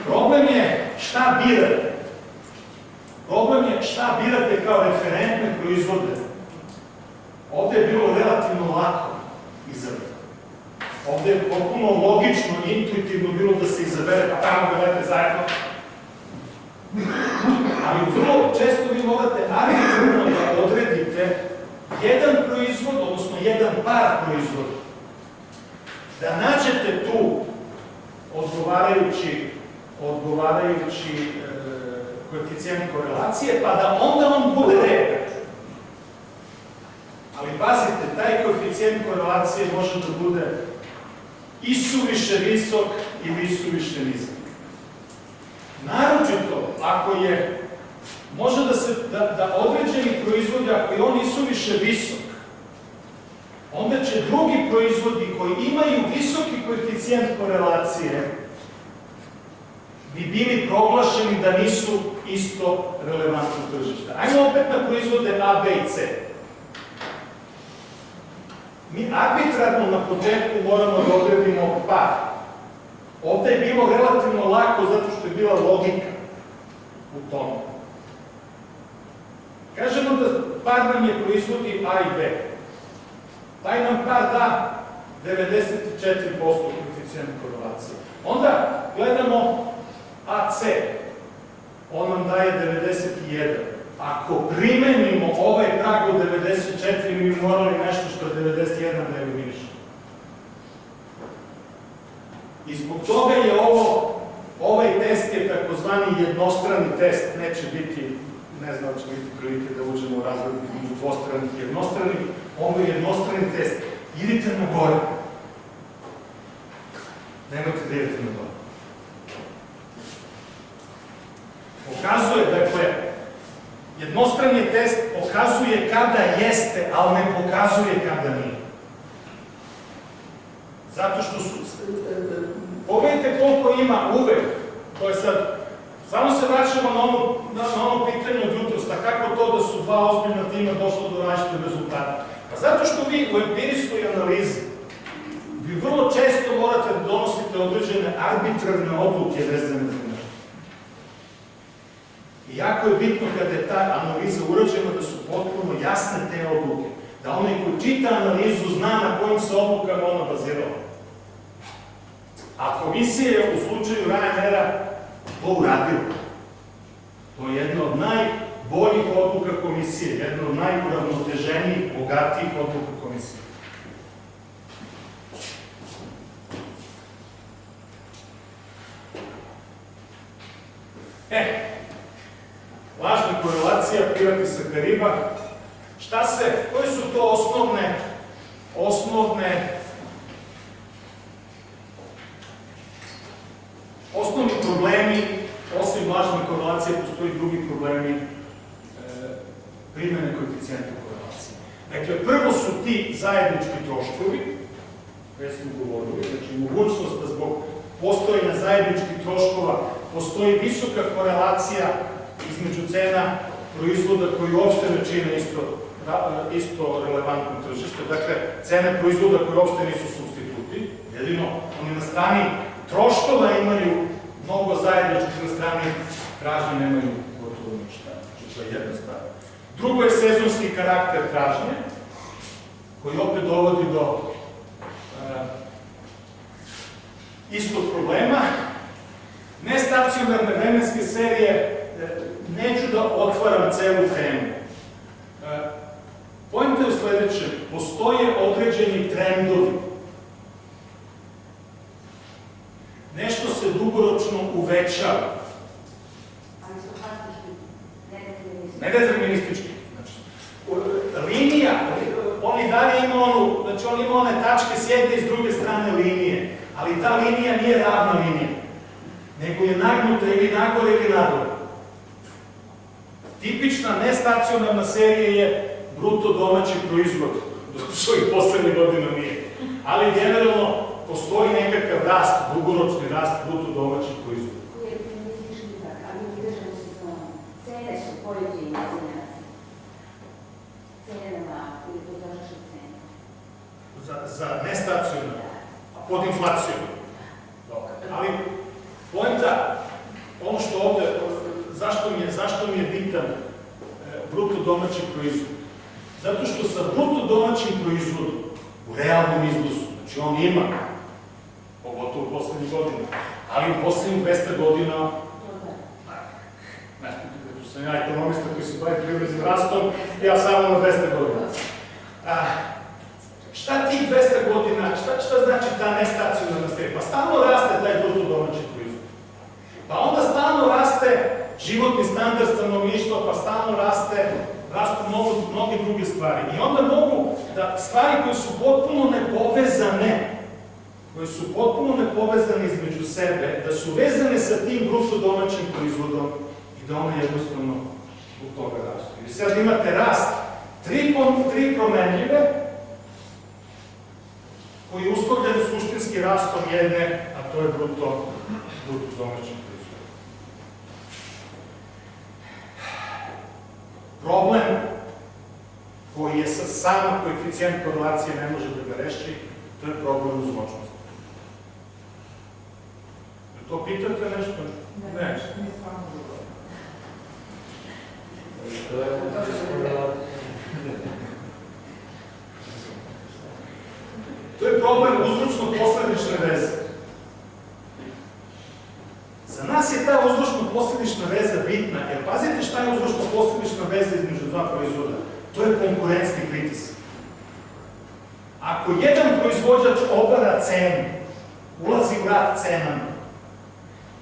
Problem je šta birate. Problem je šta birate kao referentne proizvode. Ovde je bilo relativno lako izabrati. Ovde je potpuno logično, intuitivno bilo da se izabere, pa tamo da lete zajedno. Ali vrlo često vi morate arbitrarno da odredite jedan proizvod, odnosno jedan par proizvoda. Da nađete tu odgovarajući koeficijent korelacije, pa da onda on bude reper. Ali pazite, taj koeficijent korelacije može da bude i suviše visok ili i suviše nizak. Naročito, ako je, može da određeni proizvodi, ako je on isuviše visok, onda će drugi proizvodi koji imaju visoki koeficijent korelacije bi bili proglašeni da nisu isto relevantno tržište. Ajmo opet na proizvode A, B i C. Mi arbitrarno na početku moramo da odredimo par. Ovde je bilo relativno lako zato što je bila logika u tome. Kažemo da par nam je proizvodi A i B. Taj nam par da 94% koeficijent korelacije. Onda gledamo AC. On nam daje 91. Ako primenimo ovaj prag od 94, mi bi morali nešto što je 91 da eliminišemo. I zbog toga je ovaj test je takozvani jednostrani test, neće biti, ne znam da će biti prilike da uđemo u razliku između dvostranih i jednostranih, ovo je jednostrani test. Idite na gore. Nemojte da idete na gore. Pokazuje, dakle, jednostrani test pokazuje kada jeste, ali ne pokazuje kada nije. Zato što su... Pogledajte koliko ima uvek, to je sad, samo se vraćamo na ono pitanje od jutrosta, kako to da su dva ozbiljna tima došlo do različitih rezultata. Pa zato što vi u empirijskoj analizi, vi vrlo često morate da donosite određene arbitrarne odluke vezane za nešto. I jako je bitno kada je ta analiza urađena da su potpuno jasne te odluke, da onaj koji čita analizu zna na kojim se odlukama ona bazirala. A komisija je u slučaju Ryanaira to uradila. To je jedna od najboljih odluka komisije, jedna od najuravnoteženijih, bogatijih odluka komisije. Lažna korelacija privatnih sakariba. Koje su to osnovni problemi, osim lažne korelacije, postoji drugi problemi primene koeficijenta korelacije. Dakle, prvo su ti zajednički troškovi, koje smo govorili, znači mogućnost da zbog postojanja zajedničkih troškova postoji visoka korelacija između cena proizvoda koji uopšte ne čine isto relevantno tržište. Dakle, cene proizvoda koji uopšte nisu supstituti. Jedino, oni na strani troškova imaju mnogo zajedničkih, na strani tražnje nemaju gotovo ništa. Znači, to je jedna stvar. Drugo je sezonski karakter tražnje, koji opet dovodi do istog problema. Nestacionarne vremenske serije, neću da otvaram celu temu. Poenta je u sledećem, postoje određeni trendovi. Nešto se dugoročno uvećava. Ali su faktički Nedeterministički. Linija, on i dalje ima znači on ima one tačke s jedne i s druge strane linije, ali ta linija nije ravna linija, nego je nagnuta ili nagore ili nadore. Tipična nestacionarna serija je bruto domaći proizvod, što i poslednje godine nije. Ali generalno postoji nekakav rast, dugoročni rast bruto domaćih proizvoda. koji je optimistički tak, ali u državnu sezonu. Cene su pojedine cene. Cene na maku ili potrošačke cene. Za nestacionarno, a pod inflacijom. Ali poenta, ono što ovde, zašto mi je bitan bruto domaći proizvod? Zato što sa bruto domaćim proizvodom u realnom iznosu, znači on ima, pogotovo u poslednjih godina, ali u poslednjih 200 godina, nešto sam ja ekonomista koji se bavi privrednim rastom, ja samo na 200 godina. Šta tih 200 godina, šta znači ta nestacionarna serija? Pa stalno raste taj bruto domaći proizvod. Pa onda stalno raste životni standard stanovništva, pa stalno rastu mnoge druge stvari. I onda mogu da stvari koje su potpuno nepovezane između sebe, da su vezane sa tim bruto domaćim proizvodom i da one jednostavno zbog toga rastu. I sad imate rast tri promenljive koji je uslovljen suštinski rastom jedne, a to je bruto domaćim proizvodom. Problem koji je sam koeficijent korelacije ne može da ga reši, to je problem uzročnosti. To pitate nešto? Ne. To je problem uzročno-posledične veze. Za nas je ta uzročno-posledična veza bitna, jer pazite šta je uzročno-posledična veza između dva proizvoda. To je konkurentski pritisak. Ako jedan proizvođač obara cenu, ulazi u rat cenama,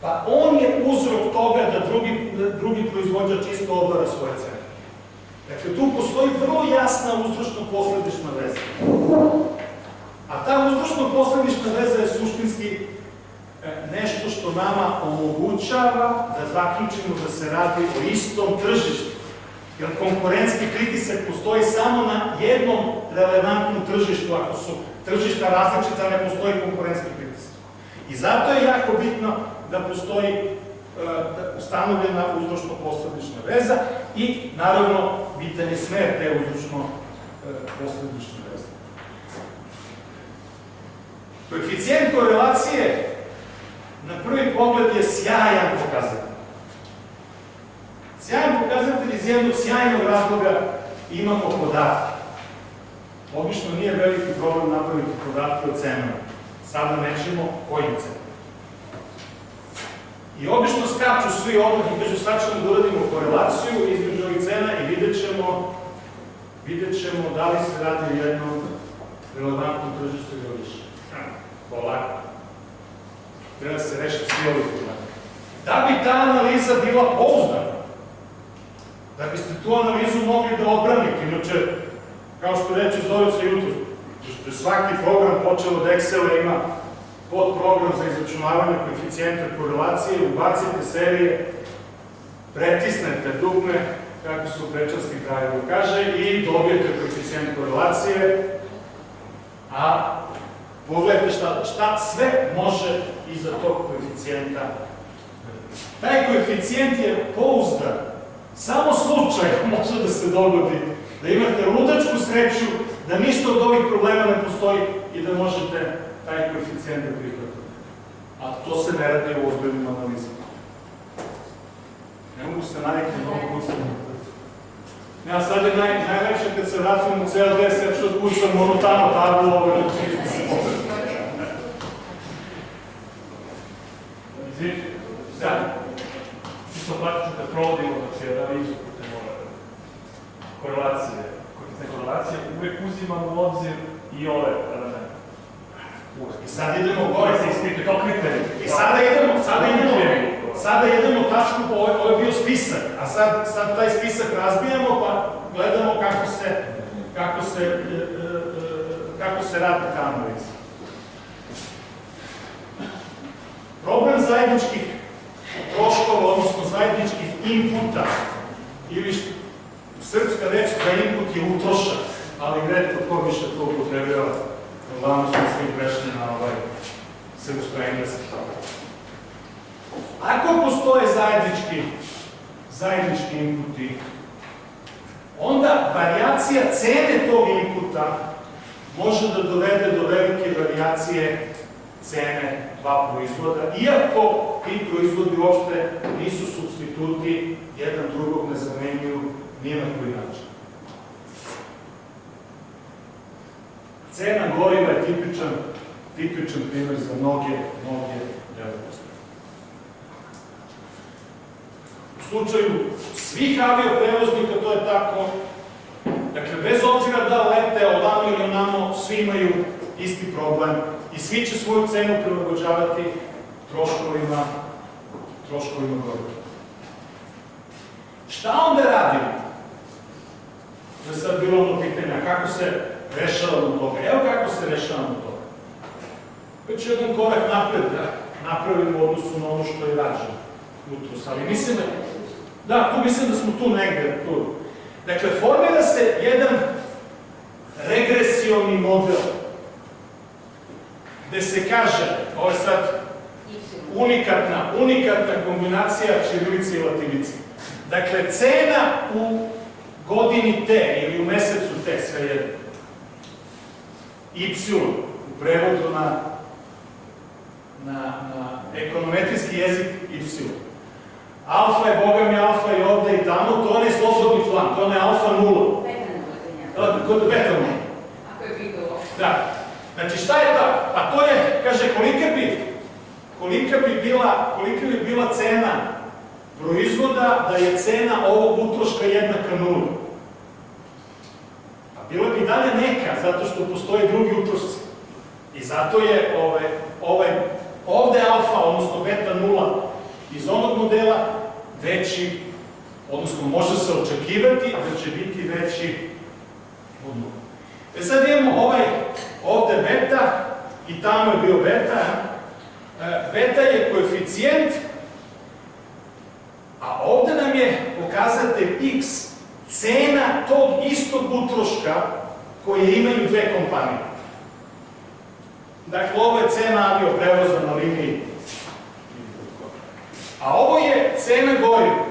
pa on je uzrok toga da drugi proizvođač isto obara svoje cene. Dakle, tu postoji vrlo jasna uzročno-posledična veza. A ta uzročno-posledična veza je suštinski nešto što nama omogućava da zaključimo da se radi o istom tržištu. Jer konkurentski pritisak postoji samo na jednom relevantnom tržištu. Ako su tržišta različita, ne postoji konkurentski pritisak. I zato je jako bitno da postoji ustanovljena uzročno-posledična veza i, naravno, bitan je smer te uzročno-posledične veze. Koeficijent korelacije na prvi pogled je sjajan pokazatelj. Sjajan pokazatelj iz jednog sjajnog razloga imamo podatke. Obično nije veliki problem napraviti podatke o cenama. Sada nećemo kojim cenama. I obično skaču svi odmah i kažu sad ćemo da uradimo korelaciju između ovih cena i vidjet ćemo da li se radi o jednom relevantnom tržištu ili više. Polako. Treba se rešiti svi ovi problemi. Da bi ta analiza bila pouzdana, da biste tu analizu mogli da odbranite, inače, kao što reče Zorica jutros, što je svaki program počeo od Excela ima podprogram za izračunavanje koeficijenta korelacije, ubacite serije, pretisnete dugme, kako su prečanski pravilno kaže, i dobijete koeficijent korelacije, a pogledajte šta sve može iza tog koeficijenta. Taj koeficijent je pouzdan. Samo slučajno može da se dogodi da imate ludačku sreću, da ništa od ovih problema ne postoji i da možete taj koeficijent da prihvatite. A to se ne radi u ozbiljnim analizama. Ne mogu se naviknuti mnogo kucati. Ja sad je najlepše kad se vratim u CLD, sve što kucam ono tamo tablu, ovo je Isto praktično kad provodimo analizu putem korelacije, uvek uzimamo u obzir i ove elemente. I sad idemo gore. Se ispite kao kriterij. I sada idemo tačku, ovo je bio spisak, a sad taj spisak razbijamo pa gledamo kako se radi ta analiza. Problem zajedničkih troškova, odnosno zajedničkih inputa, ili srpska reč za input je utrošak, ali retko ko više to upotrebljava. Uglavnom smo svi prešli na srpsko-engleski. Ako postoje zajednički inputi, onda varijacija cene tog inputa može da dovede do velike varijacije cene dva proizvoda, iako ti proizvodi uopšte nisu supstituti, jedan drugog ne zamenjuju ni na koji način. Cena goriva je tipičan primjer za mnoge delatnosti. U slučaju svih avioprevoznika to je tako. Dakle, bez obzira da lete ovamo ili onamo, svi imaju isti problem i svi će svoju cenu prilagođavati troškovima goriva. Šta onda radimo? To je sad bilo ono pitanje, kako se rešavamo toga? Evo kako se rešavamo toga. Već jedan korak napred, napravimo u odnosu na ono što je rađeno jutros. Ali mislim da, tu mislim da smo tu negde. Dakle, formira se jedan regresioni model gde se kaže, ovo je sad unikatna kombinacija ćirilice i latinice. Dakle, cena u godini T ili u mesecu T, sve jedno, Y, u prevodu na ekonometrijski jezik Y. Alfa je, boga mi, alfa i ovde i tamo, to je onaj slobodni plan, to je onaj alfa nula. Kod beta nula. Ako je video. Da. Znači, šta je ta? Pa to je, kaže, kolika bi bila cena proizvoda da je cena ovog utroška jednaka nula. A bila bi dalje neka, zato što postoje drugi utrošci. I zato je ovde alfa, odnosno beta nula, iz onog modela veći, odnosno može se očekivati da će biti veći od nula. Sad imamo ovde beta i tamo je bio beta. Beta je koeficijent, a ovde nam je pokazatelj x, cena tog istog utroška koje imaju dve kompanije. Dakle, ovo je cena avioprevoza na liniji, a ovo je cena goriva.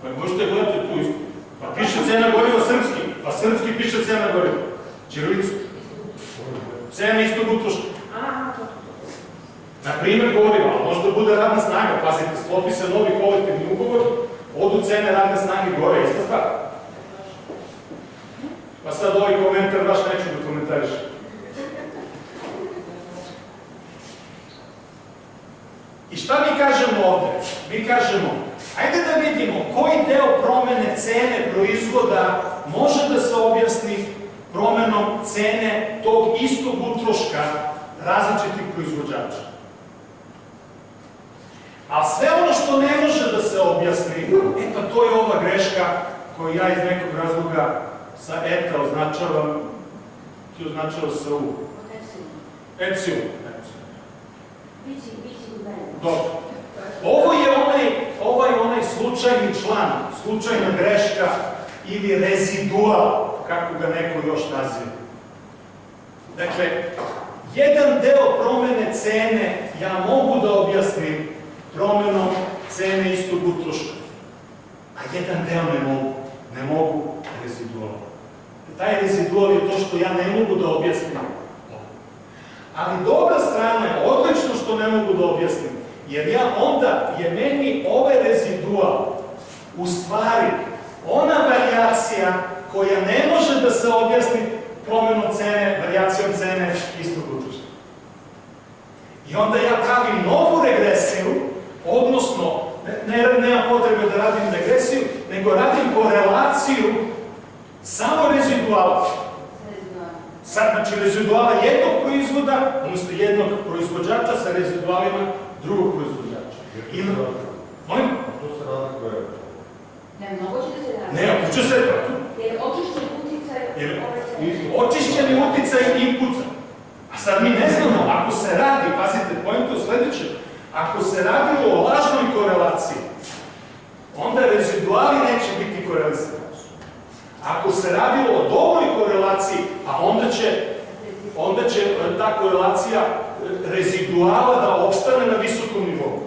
Pa možete gledati tu istu. Pa piše cena goriva srpski, pa srpski piše cena goriva. Ćirilicu. Cena istog utroška. Na primer goriva, ali možda bude radna snaga. Pazite, sklopi se novi kolektivni ugovor, odu cene radne snage gore, ista stvar. Pa sad ovaj komentar baš neću da komentariš. I šta mi kažemo ovde? Mi kažemo, ajde da vidimo koji deo promene cene proizvoda može da se objasni promenom cene tog istog utroška različitih proizvođača. A sve ono što ne može da se objasni, pa to je ova greška koju ja iz nekog razloga sa eta označavam, ti označava sa u. Epsilon. Dobro. Ovo je onaj slučajni član, slučajna greška ili rezidual, kako ga neko još naziva. Dakle, jedan deo promene cene ja mogu da objasnim promenom cene istog utroška, a jedan deo ne mogu rezidual. Taj rezidual je to što ja ne mogu da objasnim. Ali dobra strana je, odlično što ne mogu da objasnim, jer onda je meni ovaj rezidual u stvari ona varijacija koja ne može da se objasni promenom cene, varijacijom cene istog utroška. I onda ja pravim novu regresiju, odnosno, nema potrebe da radim regresiju, nego radim korelaciju samo reziduala. Znači, reziduala jednog proizvoda, odnosno jednog proizvođača sa rezidualima drugog proizvođača. Molim? To se radi koje je? Ne, mnogo će da se radi. Ne, ako će se... Jer očišćeni uticaj... Očišćeni uticaj inputa. A sad mi ne znamo, ako se radi, pazite, pojento je sledeće, ako se radilo o lažnoj korelaciji, onda reziduali neće biti korelisani. Ako se radilo o dobroj korelaciji, a onda će ta korelacija reziduala da opstane na visokom nivou.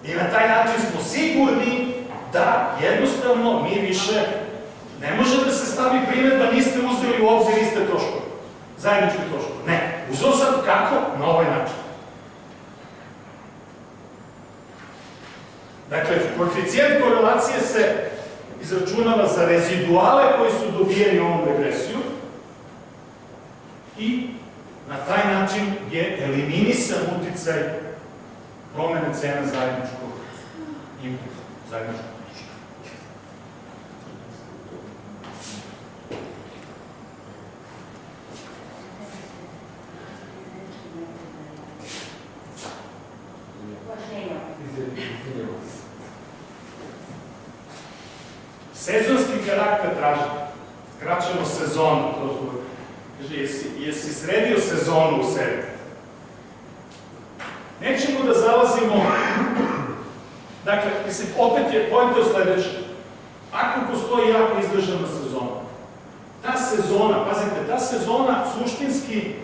I na taj način smo sigurni da jednostavno mi više ne može da se stavi primjer da niste uzeli u obzir iste troškove, zajedničke troškove. Ne, uzeo sam kako? Na ovaj način. Dakle, koeficijent korelacije se izračunava za reziduale koji su dobijeni ovom regresiju i na taj način je eliminisan uticaj promene cena zajedničkog inputa, zajedničkog utroška. Sezonski karakter vraćamo sezonu. Kaže, jesi sredio sezonu u sebi? Nećemo da zalazimo, dakle, mislim, opet je pojenta u sledeće. Ako postoji jako izražena sezona, ta sezona, pazite, ta sezona suštinski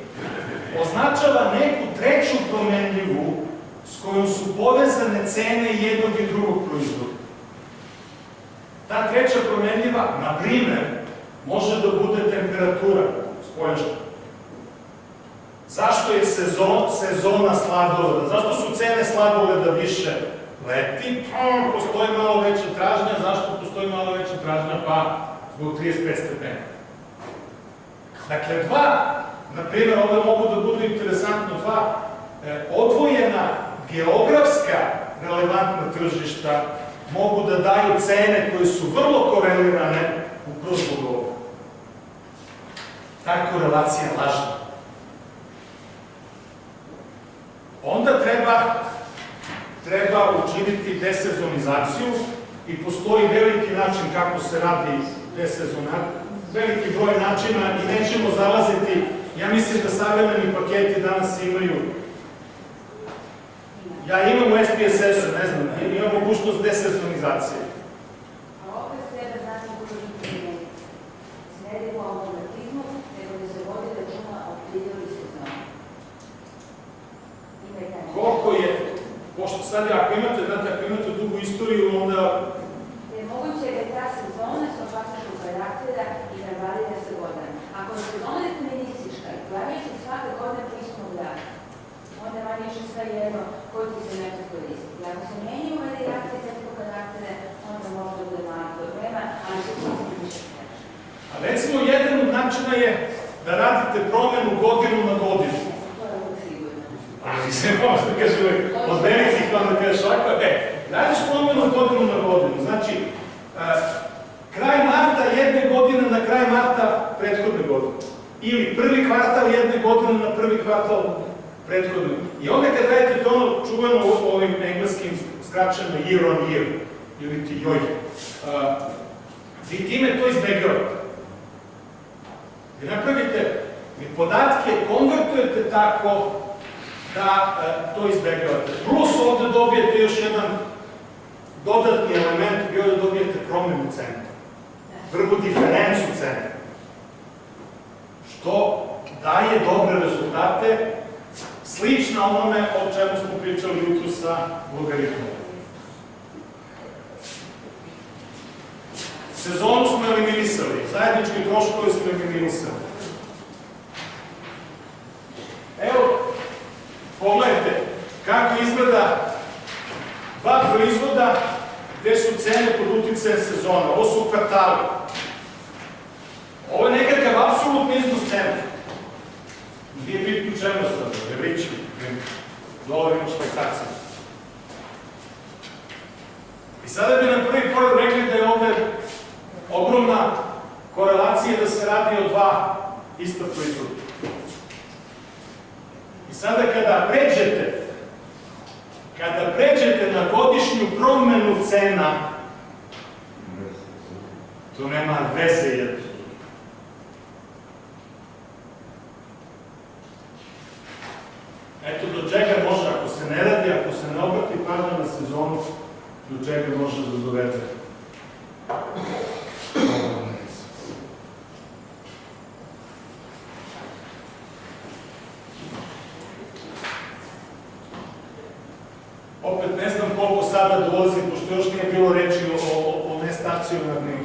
označava neku treću promenljivu s kojom su povezane cene jednog i drugog proizvoda. Ta treća promenljiva, na primer, može da bude temperatura spoljašnja. Zašto je sezona sladoleda? Zašto su cene sladoleda više leti? Postoji malo veća tražnja. Zašto postoji malo veća tražnja? Pa zbog 35 stepena. Dakle, na primjer, ovdje mogu da budu interesantno odvojena geografska relevantna tržišta mogu da daju cene koje su vrlo korelirane u prošlog ovoga. Ta korelacija je lažna. Onda treba učiniti desezonizaciju i postoji veliki način kako se radi desezonizacija, veliki broj načina i nećemo zalaziti. Ja mislim da savremeni paketi danas imaju, ja imam u SPSS-u, ne znam, imam mogućnost desezonizacije. A opet treba znati kako biti primeniti. Ne ide po automatizmu, nego da se vodi računa o pridjeli sezoni. Koliko je, pošto sad ako imate dugu istoriju, onda... Je moguće da je ta sezona sa faktičnog karaktera i da varira sa godinama. Ako je sezona deterministička i varira se svake godine po istom gradu, onda manje više sve jedno koji ti se nekako koristi. I ako se menjaju varijacije svjetskog karaktera, onda može da bude malo problema, ali se to više kreće. A recimo, jedan od načina je da radite promenu godinu na godinu. To je uvijek sigurno. Ali se može da kaže uvijek, od velikih vam da kažeš ovako, radiš promenu od godinu na godinu. Znači, kraj marta jedne godine na kraj marta prethodne godine. Ili prvi kvartal jedne godine na prvi kvartal prethodne. I onda kad radite to ono čuveno ovim engleskim skraćeno year on year, ili ti joj, vi time to izbegavate. Vi napravite, vi podatke konvertujete tako da to izbegavate. Plus ovde dobijete još jedan dodatni element, bio da dobijete promenu cene. Prvu diferencu cene. Što daje dobre rezultate, slično onome o čemu smo pričali jutru sa logaritmom. Sezonu smo eliminisali, zajednički troškove smo eliminisali. Evo, pogledajte kako izgleda dva proizvoda gde su cene pod uticajem sezona. Ovo su kvartali. Ovo je nekakav apsolutni iznos cene. Nije bitno čemu sad, evrići, dolarima, švajcarcima. I sada bi na prvi pogled rekli da je ovde ogromna korelacija da se radi o dva ista proizvoda. I sada kada pređete na godišnju promenu cena, to nema veze jedno. Eto do čega može, ako se ne radi, ako se ne obrati pažnja na sezonu, do čega može da dovede. Opet ne znam koliko sada dolazi, pošto još nije bilo reči o nestacionarnim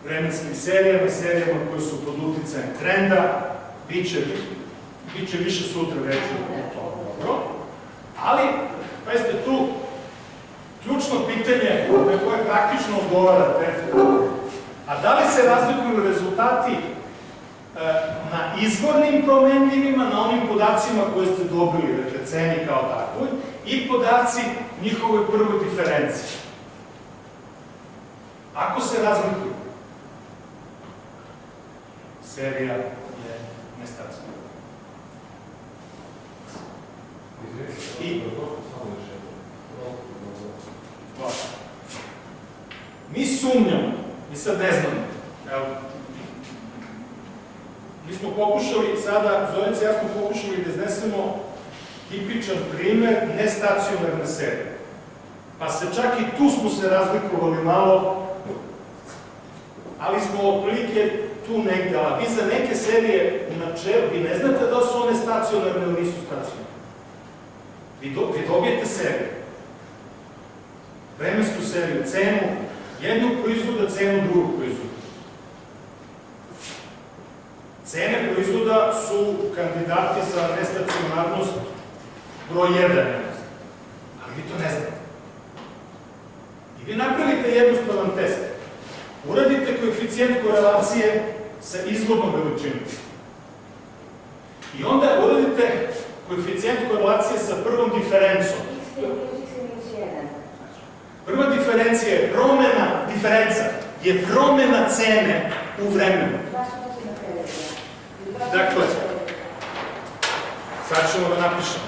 vremenskim serijama koje su pod uticajem trenda, biće više sutra reći o tome. Ali, pazite tu, ključno pitanje na koje praktično odgovarate, a da li se razlikuju rezultati na izvornim promenljivima, na onim podacima koje ste dobili, dakle ceni kao takvoj, i podaci njihovoj prvoj diferenciji. Ako se razlikuju, serija je nestacionarna. I mi sumnjamo, mi sad ne znamo, Mi smo pokušali sada, Zorica i ja smo pokušali da iznesemo tipičan primer nestacionarne serije. Pa se čak i tu smo se razlikovali malo, ali smo otprilike tu negde, ali vi za neke serije u načelu, vi ne znate da su one stacionarne ili nisu stacionarne. Vi dobijete seriju, vremensku seriju, cenu jednog proizvoda, cenu drugog proizvoda. Cene proizvoda su kandidati za nestacionarnost broj 1, ali vi to ne znate. I vi napravite jednostavan test. Uradite koeficijent korelacije sa izvornom veličinom. I onda uradite koeficijent korelacije sa prvom diferencom. Prva diferencija je promena cene u vremenu. Dakle, sad ćemo da napišemo.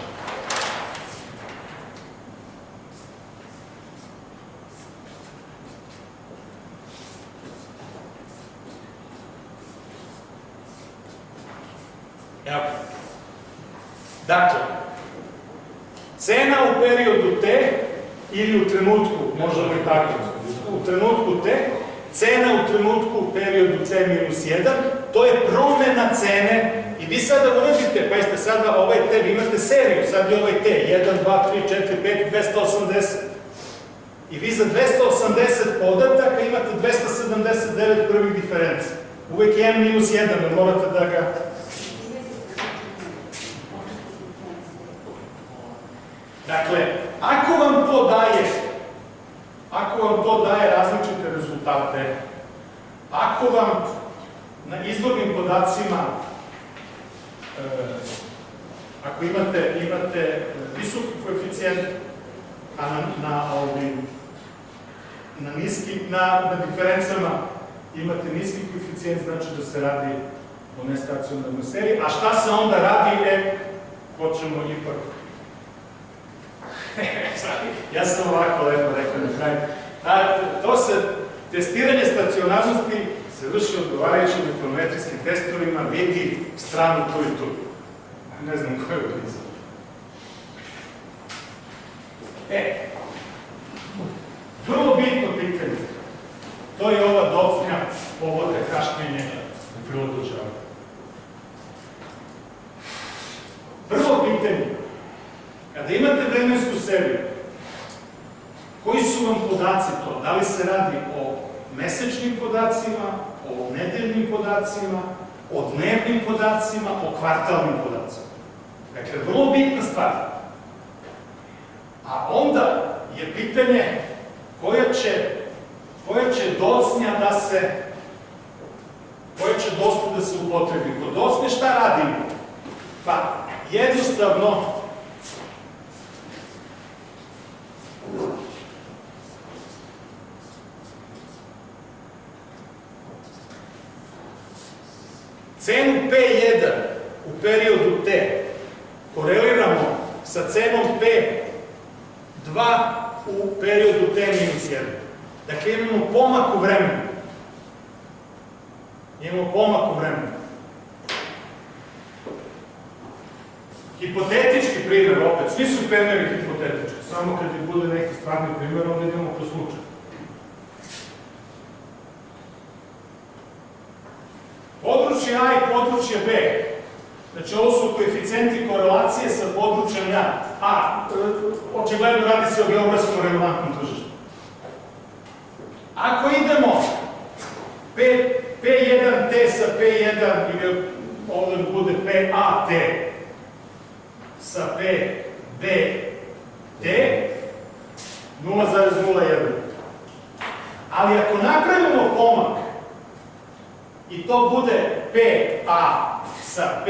Evo. Dakle, cena u periodu T ili u trenutku, možemo i tako, u trenutku T, cena u trenutku u periodu C-1, to je promena cene i vi sada uradite, pa jeste sada ovaj T, vi imate seriju, sad je ovaj T, 1, 2, 3, 4, 5, 280. I vi za 280 podataka imate 279 prvih diferenci. Uvek je M-1, morate da ga... Dakle, ako vam to daje različite rezultate, ako vam na izvornim podacima, ako imate visoki koeficijent, a na diferencama imate niski koeficijent, znači da se radi o nestacionarnoj seriji. A šta se onda radi? Hoćemo ipak... Ja sam ovako lepo rekao na kraju. Testiranje stacionarnosti se vrši odgovarajućim ekonometrijskim testovima, vidi stranu tu i tu. Ne znam koju blizu. Vrlo bitno pitanje. To je ova docnja povoda kašnjenja u prilagođavanju. Prvo pitanje. Kada imate vremensku seriju, koji su vam podaci to? Da li se radi o mesečnim podacima, o nedeljnim podacima, o dnevnim podacima, o kvartalnim podacima? Dakle, vrlo bitna stvar. A onda je pitanje koja će docnja da se upotrebi. Kod docnje šta radimo? Pa, jednostavno, cenu P1 u periodu T koreliramo sa cenom P2 u periodu T-1. Dakle, imamo pomak u vremenu. Hipotetički primjer, opet, svi su primjeri hipotetički, samo kad je bude neki stvarni primjer, onda idemo po slučaju. Područje A i područje B. Znači, ovo su koeficijenti korelacije sa područjem A. Očigledno radi se o geografskom relevantnom tržištu. Ako idemo P1T sa P1, ili ovdje bude PAT sa PBT, 0,01. Ali ako napravimo pomak i to bude PAT sa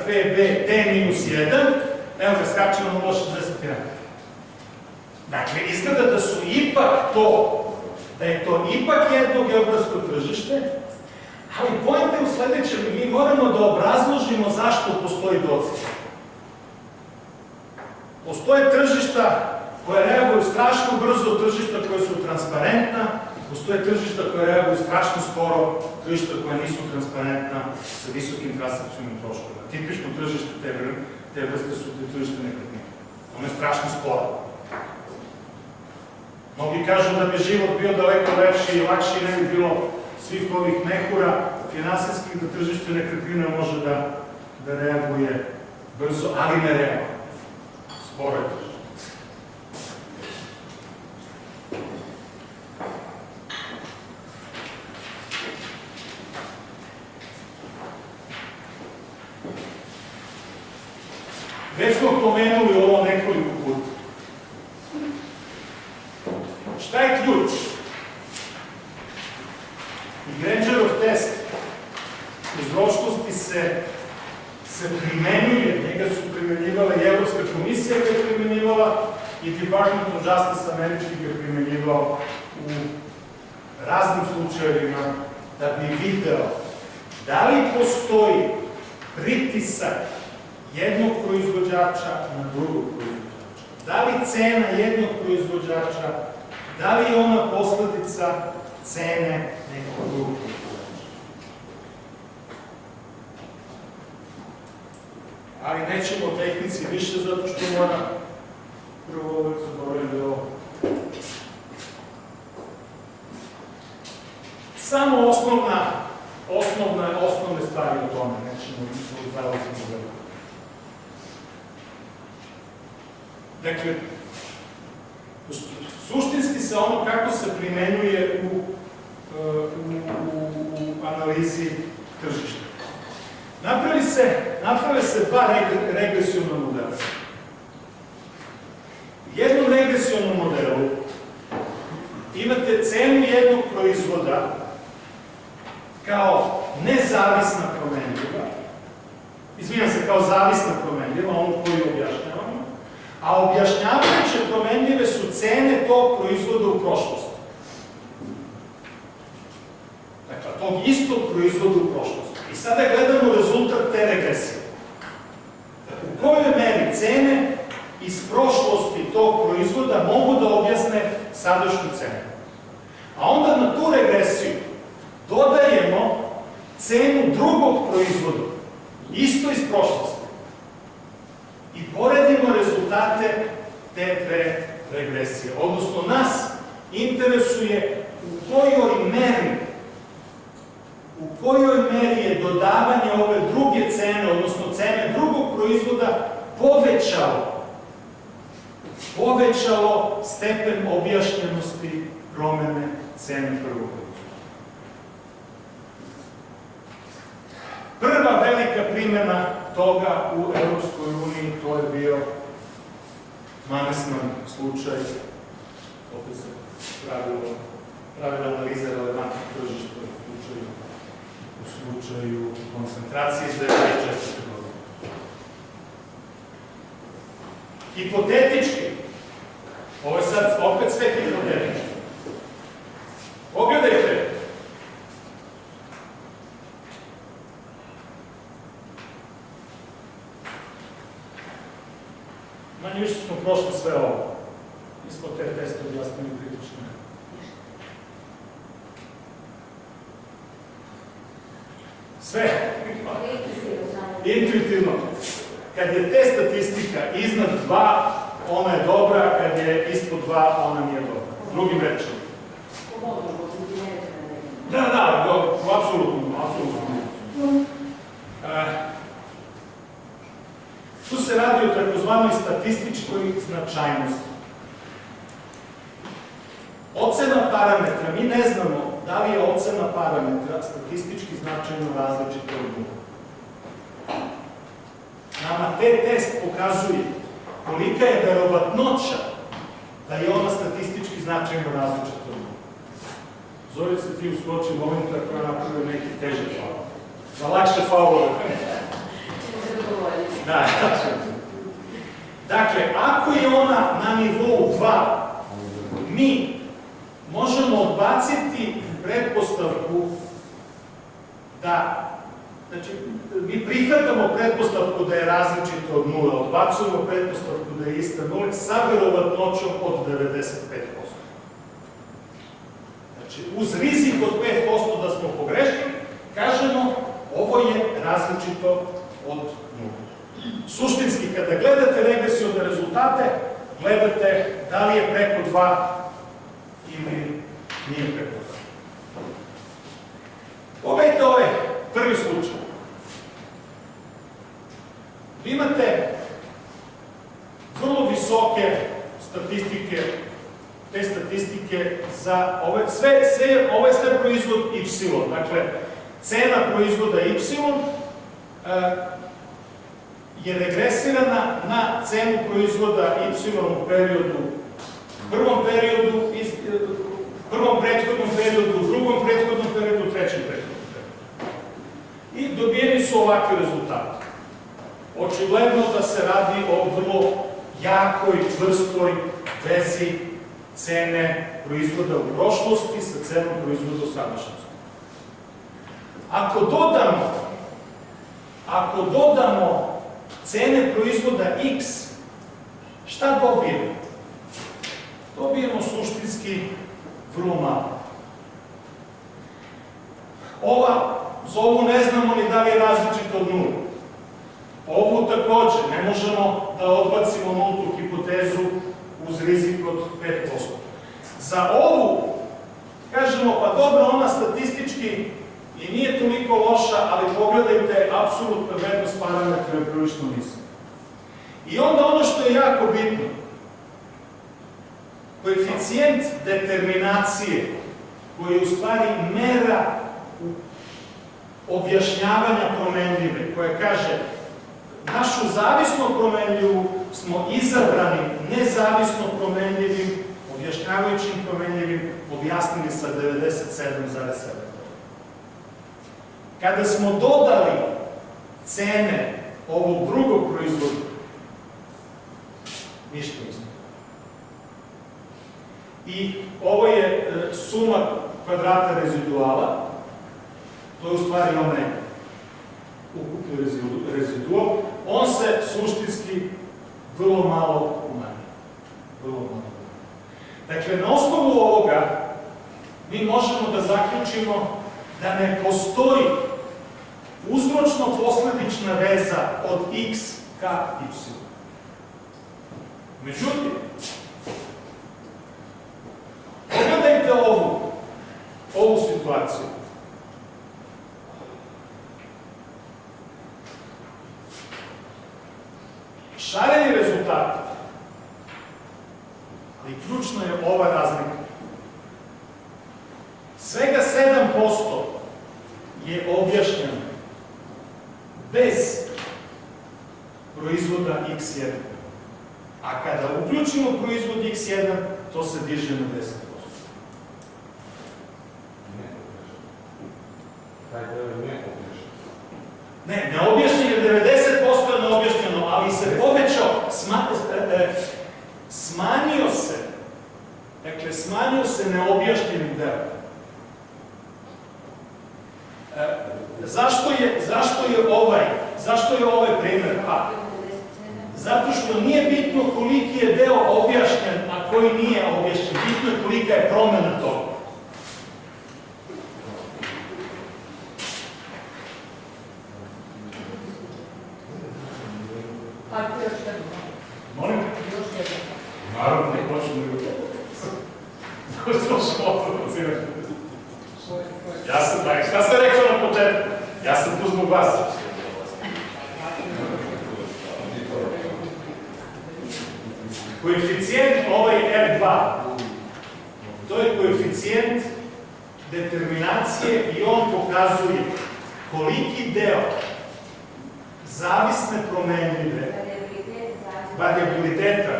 PBT-1, evo ga, skačemo na 0,61. Dakle, izgleda da su da je to ipak jedno geografsko tržište, ali pojente u sledećem, mi moramo da obrazložimo zašto postoji docnja. Postoje tržišta koje reaguju strašno brzo, tržišta koje su transparentna, Postoje tržišta koja reaguju strašno sporo, tržišta koja nisu transparentna, sa visokim transakcijnim troškovima. Tipično tržište te vrste su te tržište nekretnina. Ono je strašno sporo. Mnogi kažu da bi život bio daleko lepši i lakši, ne bi bilo svih ovih mehura finansijskih, da tržište nekretnina može da reaguje brzo, ali ne reaguje. Sporo je tržište. Već smo pomenuli ovo nekoliko puta. Šta je ključ? I Grangerov test uzročnosti se primenjuje, njega su primenjivala i Evropska komisija ga je primenjivala i Department of Justice američki ga je primenjivao u raznim slučajevima da bi video da li postoji pritisak jednog proizvođača na drugog proizvođača. Da li cena jednog proizvođača, da li je ona posledica cene nekog drugog proizvođača. Ali nećemo o tehnici više, zato što moram prvo uvek zaboraviti ovo. Samo osnovne stvari o tome, nećemo zalaziti u veliko. Dakle, suštinski se ono kako se primenjuje u analizi tržišta. Naprave se dva regresiona modela. U jednom regresionom modelu imate cenu jednog proizvoda kao nezavisna promenljiva, izvinjam se, kao zavisna promenljiva, onu koju objašnjavamo, a objašnjavajuće promenljive su cene tog proizvoda u prošlosti. Dakle, tog istog proizvoda u prošlosti. I sada gledamo rezultat te regresije. U kojoj meri cene iz prošlosti tog proizvoda mogu da objasne sadašnju cenu. A onda na tu regresiju dodajemo cenu drugog proizvoda, isto iz prošlosti. I poredimo rezultate te dve regresije. Odnosno, nas interesuje u kojoj meri je dodavanje ove druge cene, odnosno cene drugog proizvoda, povećalo stepen objašnjenosti promene cene prvog proizvoda. Prva velika primjena toga u Evropskoj uniji, to je bio Mannesmann slučaj, opet se pravila analize relevantnih tržišta u slučaju koncentracije iz 1994. godine. Hipotetički, ovo je sad opet sve hipotetički. Pogledajte, manje više smo prošli sve ovo. Mi smo te teste objasnili kritično. Sve. Intuitivno. Kad je te statistika iznad 2, ona je dobra, kad je ispod 2, ona nije dobra. Drugim rečima. Da, apsolutno. Tu se radi o takozvanoj statističkoj značajnosti. Ocena parametra, mi ne znamo da li je ocena parametra statistički značajno različita od druga. Nama test pokazuje kolika je verovatnoća da je ona statistički značajno različita od druga. Zorica, ti uskoči momenta koja napravuje neki teže faul. Za lakše faulove. Da, dakle, ako je ona na nivou 2, mi možemo odbaciti pretpostavku da, znači, mi prihvatamo pretpostavku da je različita od 0, odbacujemo pretpostavku da je ista 0 sa verovatnoćom od 95%. Znači, uz rizik od 5% da smo pogrešili, kažemo ovo je različito od nula. Suštinski, kada gledate regresione rezultate, gledate da li je preko 2 ili nije preko 2. Pogledajte ovaj prvi slučaj. Vi imate vrlo visoke statistike, te statistike za ovo je sve proizvod Y. Dakle, cena proizvoda Y je regresirana na cenu proizvoda Y u prvom prethodnom periodu, u drugom prethodnom periodu, u trećem prethodnom periodu. I dobijeni su ovakvi rezultati. Očigledno da se radi o vrlo jakoj, čvrstoj vezi cene proizvoda u prošlosti sa cenom proizvoda u sadašnjosti. Ako dodamo cene proizvoda X, šta dobijemo? Dobijemo suštinski vrlo malo. Za ovu ne znamo ni da li je različito od nula. Ovu takođe ne možemo da odbacimo nultu hipotezu uz rizik od 5%. Za ovu kažemo, pa dobro, ona statistički i nije toliko loša, ali pogledajte, apsolutna vrednost parametra je prilično niska. I onda ono što je jako bitno, koeficijent determinacije, koji je u stvari mera objašnjavanja promenljive, koja kaže našu zavisno promenljivu smo izabrani nezavisno promenljivim, objašnjavajućim promenljivim, objasnili sa 97,7%. Kada smo dodali cene ovog drugog proizvoda, ništa nismo. I ovo je suma kvadrata reziduala, to je u stvari onaj ukupni rezidual, on se suštinski vrlo malo umanji. Dakle, na osnovu ovoga mi možemo da zaključimo da ne postoji uzročno-posledična veza od X ka Y. Međutim, pogledajte ovu situaciju. Šareni rezultati, ali ključno je ova razlika. Svega 7% je objašnjeno bez proizvoda X1. A kada uključimo proizvod X1, to se diže na 10%. Ne, neobjašnjeno je 90% je neobjašnjeno, ali se povećao, smanjio se neobjašnjeni deo. Zašto je ovaj primer pad? Zato što nije bitno koliki je deo objašnjen, a koji nije objašnjen. Bitno je kolika je promena toga. Ako još jedno. Molim? Još jedno. Naravno, ne počnu da ga ja sam, šta ste rekao na početku? Ja sam tu zbog vas. Koeficijent ovaj R2, to je koeficijent determinacije i on pokazuje koliki deo zavisne promenljive variabiliteta,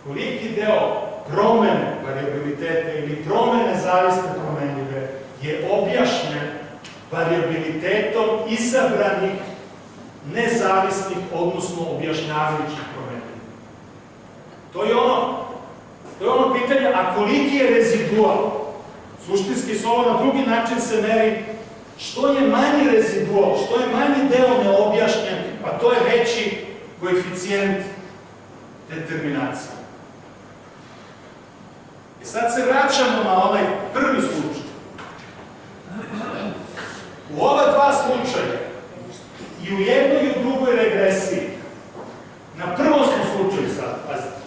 koliki deo promene variabiliteta ili promene zavisne promenljive je objašnjen variabilitetom izabranih nezavisnih, odnosno objašnjavajućih promenljiva. To je ono pitanje, a koliki je rezidual? Suštinski se ovo na drugi način se meri što je manji rezidual, što je manji deo neobjašnjen, pa to je veći koeficijent determinacije. Sad se vraćamo na onaj prvi slučaj. U ova dva slučaja, i u jednoj i u drugoj regresiji, na prvom smo slučaju sad, pazite,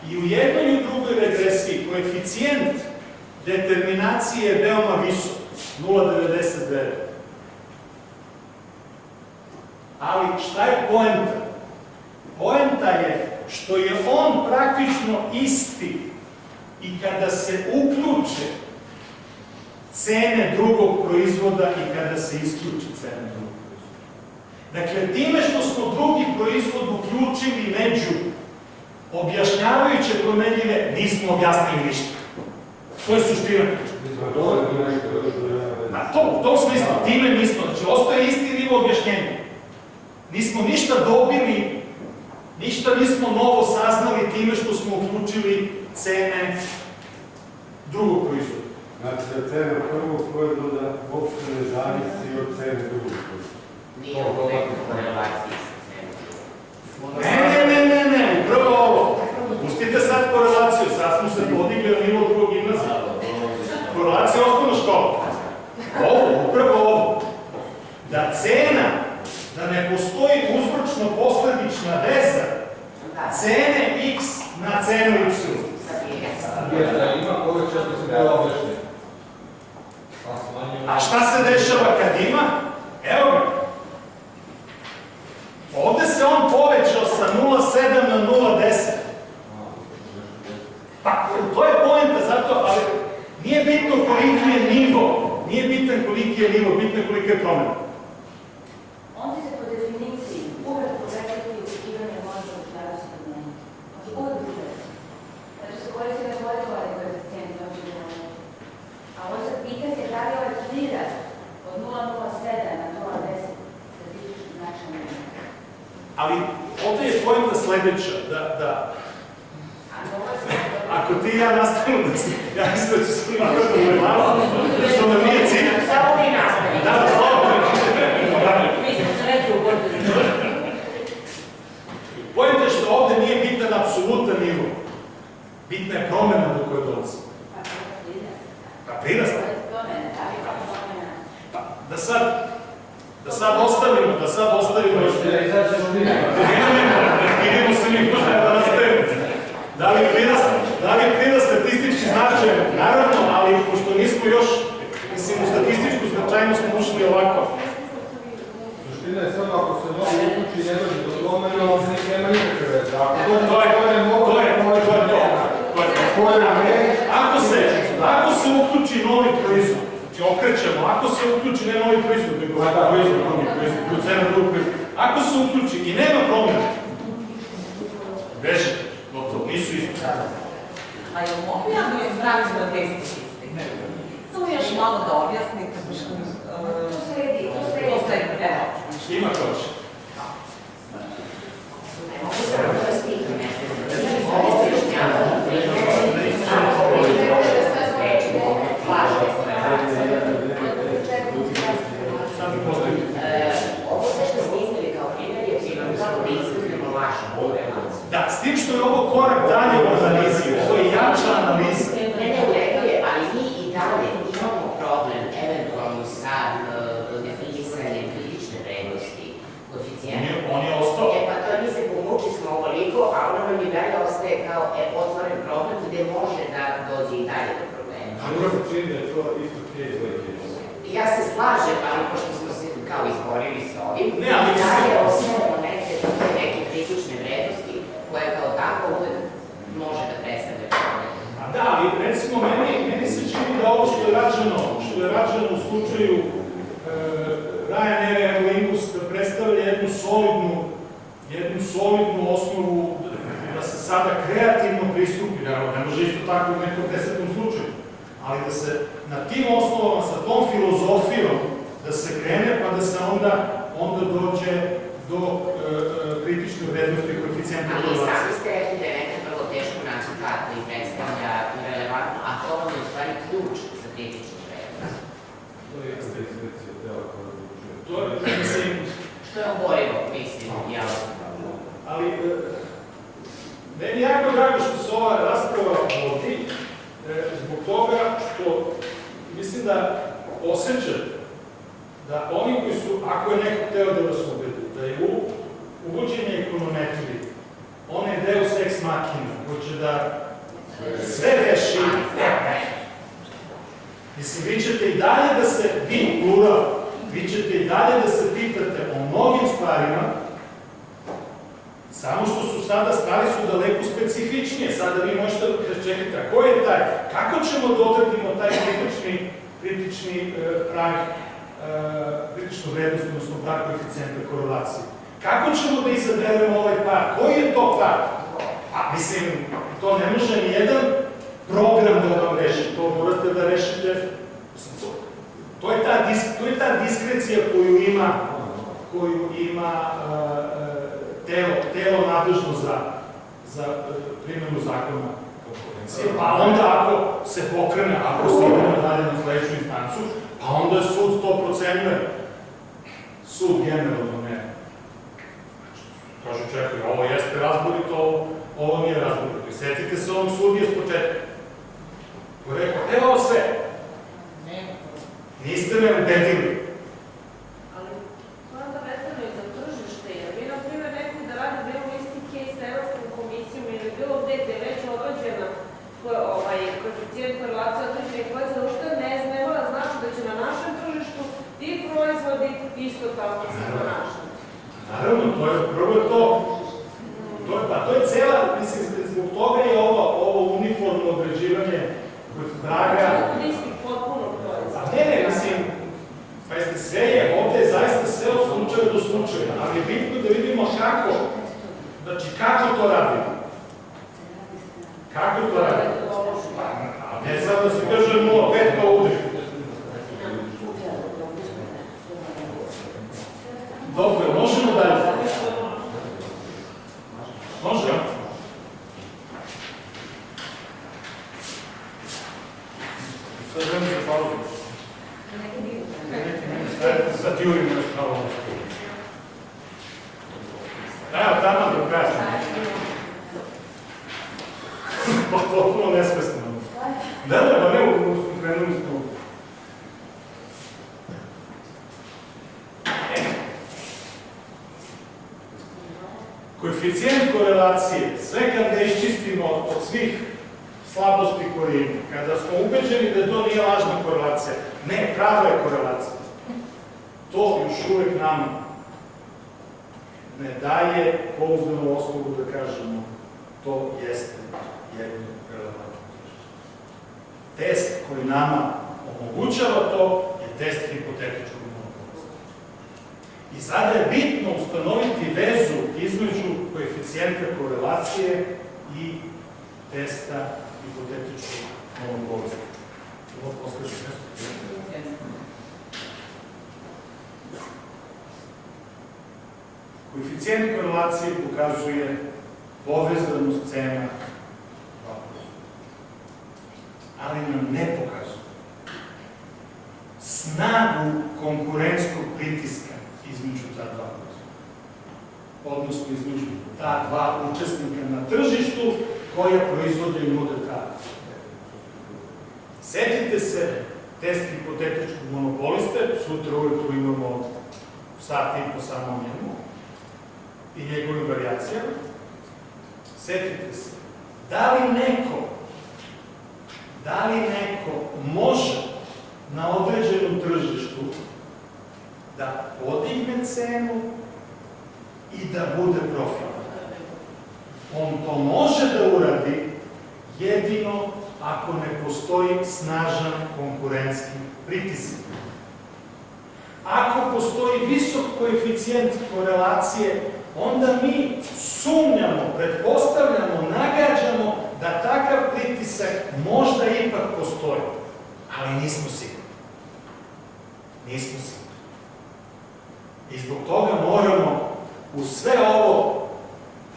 i u jednoj i u drugoj regresiji koeficijent determinacije je veoma visok, 0,99. Ali šta je poenta? Poenta je što je on praktično isti i kada se uključe cene drugog proizvoda i kada se isključi cene drugog proizvoda. Dakle, time što smo drugi proizvod uključili među objašnjavajuće promenljive, nismo objasnili ništa. To je suština. U tom smislu, time nismo. Znači, ostaje isti nivo objašnjenja. Nismo ništa dobili, ništa nismo novo saznali time što smo uključili cene drugog proizvoda. Znači da cena prvog proizvoda uopšte ne zavisi od cene drugog proizvoda. Nije u nekoj korelaciji sa cenom drugog. Ne, upravo ovo. Pustite sad korelaciju, sad smo se podigli na nivo drugog gimnazija. Korelacija je osnovna škola. Upravo ovo. Da cena, da ne postoji uzročno-posledična veza cene x na cenu y. Jer da ima povećati se dela objašnjenja. A šta se dešava kad ima? Evo ga. Ovde se on povećao sa 0,7 na 0,10. Pa, to je poenta zato, ali nije bitno koliki je nivo. Nije bitan koliki je nivo, bitno je kolika je promena. On će se po definiciji uvek povećati očekivanje možda u šta se promeniti. Može uvek uvek. Znači se koristi na bodovali koeficijent očekivanja. A ovo sad pitanje da li ovaj prirast od 0,07 na 0,10 statistički značajno. Ali ovde je poenta sledeća, da ako ti i ja nastavimo da se, ja mislim da će se ima kada uvremalo, što nam nije cilj. Samo vi nastavite. Da, slobodno. Mi smo se reći u borbu. Poenta je što ovde nije bitan apsolutan nivo. Bitna je promena do koje dolazi. Pa prirast. Pa da sad ostavimo. Idemo se mi da nastavimo. Da li prirast statistički značajan? Naravno, ali pošto nismo još, mislim, u statističku značajnost smo ušli ovako. Suština je samo ako se novo uključi ne dođe do promene, on nema nikakve veze. Ako se uključi novi proizvod, znači okrećemo, ako se uključi ne novi proizvod, nego cena drugog proizvoda, ako se uključi i nema promene, beže, gotovo, nisu isto. A jel mogu ja da ispravim na testi? Samo još malo da objasnite. To sledi. Ima koče. Mogu se vam da vas pitam nešto. Ovo sve što ste iznali kao primjer je primjer kako da izgledamo vašu relaciju. Da, s tim što je ovo korak dalje u analizi, ovo je jača analiza. Ne, u redu je, ali mi i dalje imamo problem eventualno sa definisanjem kritične vrednosti koeficijenta. On je ostao. Pa to mi se pomuči smo ovoliko, a ono nam i dalje ostaje kao otvoren problem gde može da dođe i dalje do problema. Dobro se čini da je to isto case by case. Ja se slažem, ali pošto smo se kao izborili s ovim, dalje osnovno neke kritične vrednosti koje kao tako uvek može da predstavlja problem. A da, ali recimo meni se čini da ovo što je rađeno u slučaju Ryanair Aer Lingus da predstavlja jednu solidnu osnovu da se sada kreativno pristupi, naravno, ne može isto tako u nekom desetom slučaju, ali da se na tim osnovama, sa tom filozofijom, da se krene pa da se onda dođe do kritične vrednosti koeficijenta Ali korelacije. sami ste rekli da je nekad vrlo teško naći tako i predstavlja relevantno, a to vam je u stvari ključ za kritičnu vrednost. To je jeste izvecija dela koja odlučuje. To je, mislim, Što je oborivo, mislim, ja. ali meni je jako drago što se ova rasprava da osjećate da oni koji su, ako je neko hteo da vas ubedi, da je uvođenje ekonometrije, on je deus ex machina, koji će da sve reši. Mislim, vi ćete i dalje da se, vi, plural, vi ćete i dalje da se pitate o mnogim stvarima, samo što su sada stvari su daleko specifičnije. Sada vi možete da čekate, a ko je taj? Kako ćemo da odredimo taj kritični prag, kritičnu vrednost, odnosno prag koeficijenta korelacije? Kako ćemo da izaberemo ovaj par? Koji je to par? A mislim, to ne može ni jedan program da vam reši, to morate da rešite. To je ta diskrecija koju ima telo nadležno za primjenu zakona konkurencije. Pa onda ako se pokrene, ako se idemo dalje na sledeću instancu, pa onda sud to procenjuje. Sud generalno ne. Kažu, čekaj, ovo jeste razborito, ovo nije razborito. I setite se ovog sudije s početka. Ko je rekao, evo ovo sve. Niste me ubedili. Ali to je onda vezano i za tržište, jer vi, na primjer, nekog da radi bilo isti case sa Evropskom komisijom ili bilo gde gde je već određena koeficijent korelacija određenih proizvoda, ušte ne mora znači da će na našem tržištu ti proizvodi isto tako se ponašati. Naravno, prvo je to. To je cela, mislim, zbog toga je ovo uniformno određivanje praga. Potpuno proizvod. Ne, mislim, pa jeste sve je, ovde je zaista sve od slučaja do slučaja, ali je bitno da vidimo kako, znači kako to radimo. Kako to radimo? A ne sad da se kaže 0,5 pa udri. Dobro, možemo dalje. Možemo. Sad vreme za pauzu. Sad ti urimo još pravo. Evo, tamo do kraja. Potpuno nesvesno. Da, pa ne, krenuli smo. Koeficijent korelacije, sve kada iščistimo od svih slabosti koje ima, kada smo ubeđeni da to nije lažna korelacija, ne, prava je korelacija, to još uvek nam ne daje pouzdanu osnovu da kažemo to jeste jedno relevantno. Test koji nama omogućava to je test hipotetičkog monopolista. I sada je bitno ustanoviti vezu između koeficijenta korelacije i testa hipotetičkog monopolista. Ovo poskače nešto. Koeficijent korelacije pokazuje povezanost cena, ali nam ne pokazuje snagu konkurentskog pritiska između ta dva proizvoda, odnosno između ta dva učesnika na tržištu koja proizvode i nude ta. Setite se test hipotetičkog monopoliste, sutra ujutru imamo sat i po samo njemu i njegovim varijacijama. Setite se, da li neko može na određenom tržištu da podigne cenu i da bude profitabilan? On to može da uradi jedino ako ne postoji snažan konkurentski pritisak. Ako postoji visok koeficijent korelacije, onda mi sumnjamo, pretpostavljamo, nagađamo da takav pritisak možda ipak postoji, ali nismo sigurni. Nismo sigurni. I zbog toga moramo u sve ovo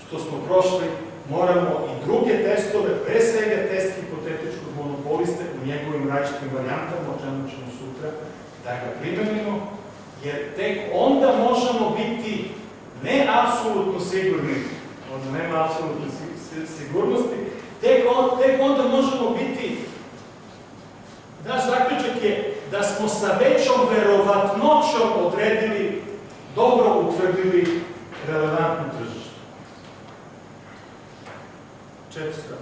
što smo prošli, moramo i druge testove, pre svega test hipotetičkog monopoliste u njegovim različitim varijantama, o čemu ćemo sutra da ga primenimo, jer tek onda možemo biti ne apsolutno sigurni, onda nema apsolutne sigurnosti, tek onda možemo biti, naš zaključak je da smo sa većom verovatnoćom odredili, dobro utvrdili relevantno tržište. 4 sata.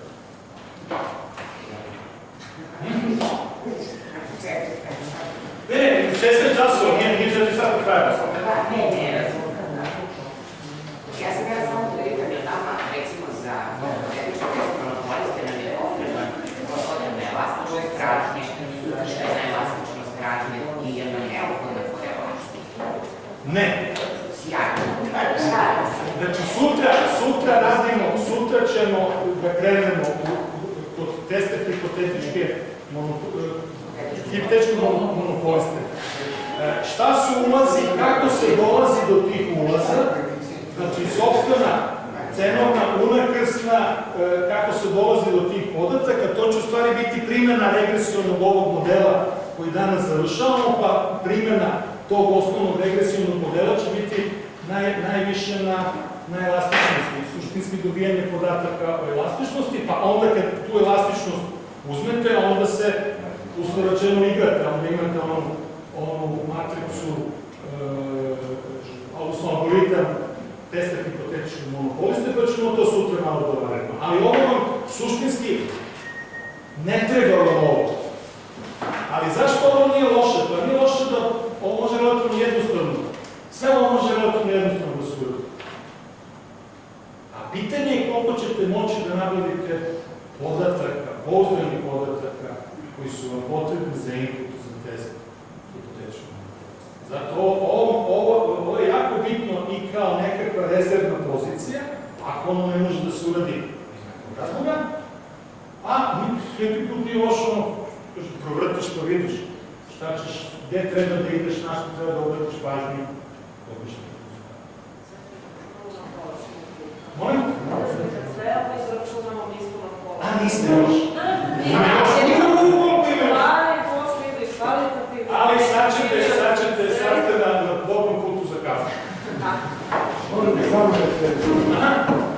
Ne, 16 časova, nije 4 sata kraja. Ne, ja sam kada samo da vidim da nama, recimo za tehničke teste monopoliste nam je potreban odredne elastične stražnje, što je elastično stražnje i je nam neophodna korelacija. Ne. Sjajno. Znači sutra radimo, sutra ćemo da krenemo kod testa hipotetičke monopoliste. Šta su ulazi, kako se dolazi do tih ulaza, znači sopstvena, cenovna, unakrsna, kako se dolazi do tih podataka, to će u stvari biti primjena regresivnog ovog modela koji danas završavamo, pa primjena tog osnovnog regresivnog modela će biti najviše na elastičnosti, suštinski dobijanje podataka o elastičnosti, pa onda kad tu elastičnost uzmete, onda se usloračeno igrate, onda imate onu matricu, odnosno algoritam testa hipotetičke monopoliste, pa ćemo to sutra malo dovarimo. Ali ovo vam suštinski ne treba vam ovo. Ali zašto ovo nije loše? Pa nije loše da ovo može relativno jednostavno. Sve ovo može relativno jednostavno da se uradi. A pitanje je koliko ćete moći da nabavite podataka, pouzdanih podataka koji su vam potrebni za input, za test hipotetičke monopoliste. Zato ovo je jako bitno i kao nekakva rezervna pozicija, ako ono ne može da se uradi iz nekog razloga, a neki put nije loš ono, provrtaš pa vidiš šta ćeš, gde treba da ideš, na što treba da obratiš pažnju, obično. Molim? Sve ovo izračunamo, mi smo na pola. A niste još? Ali sad ćete na dobrom putu za kafu. Moram samo da se...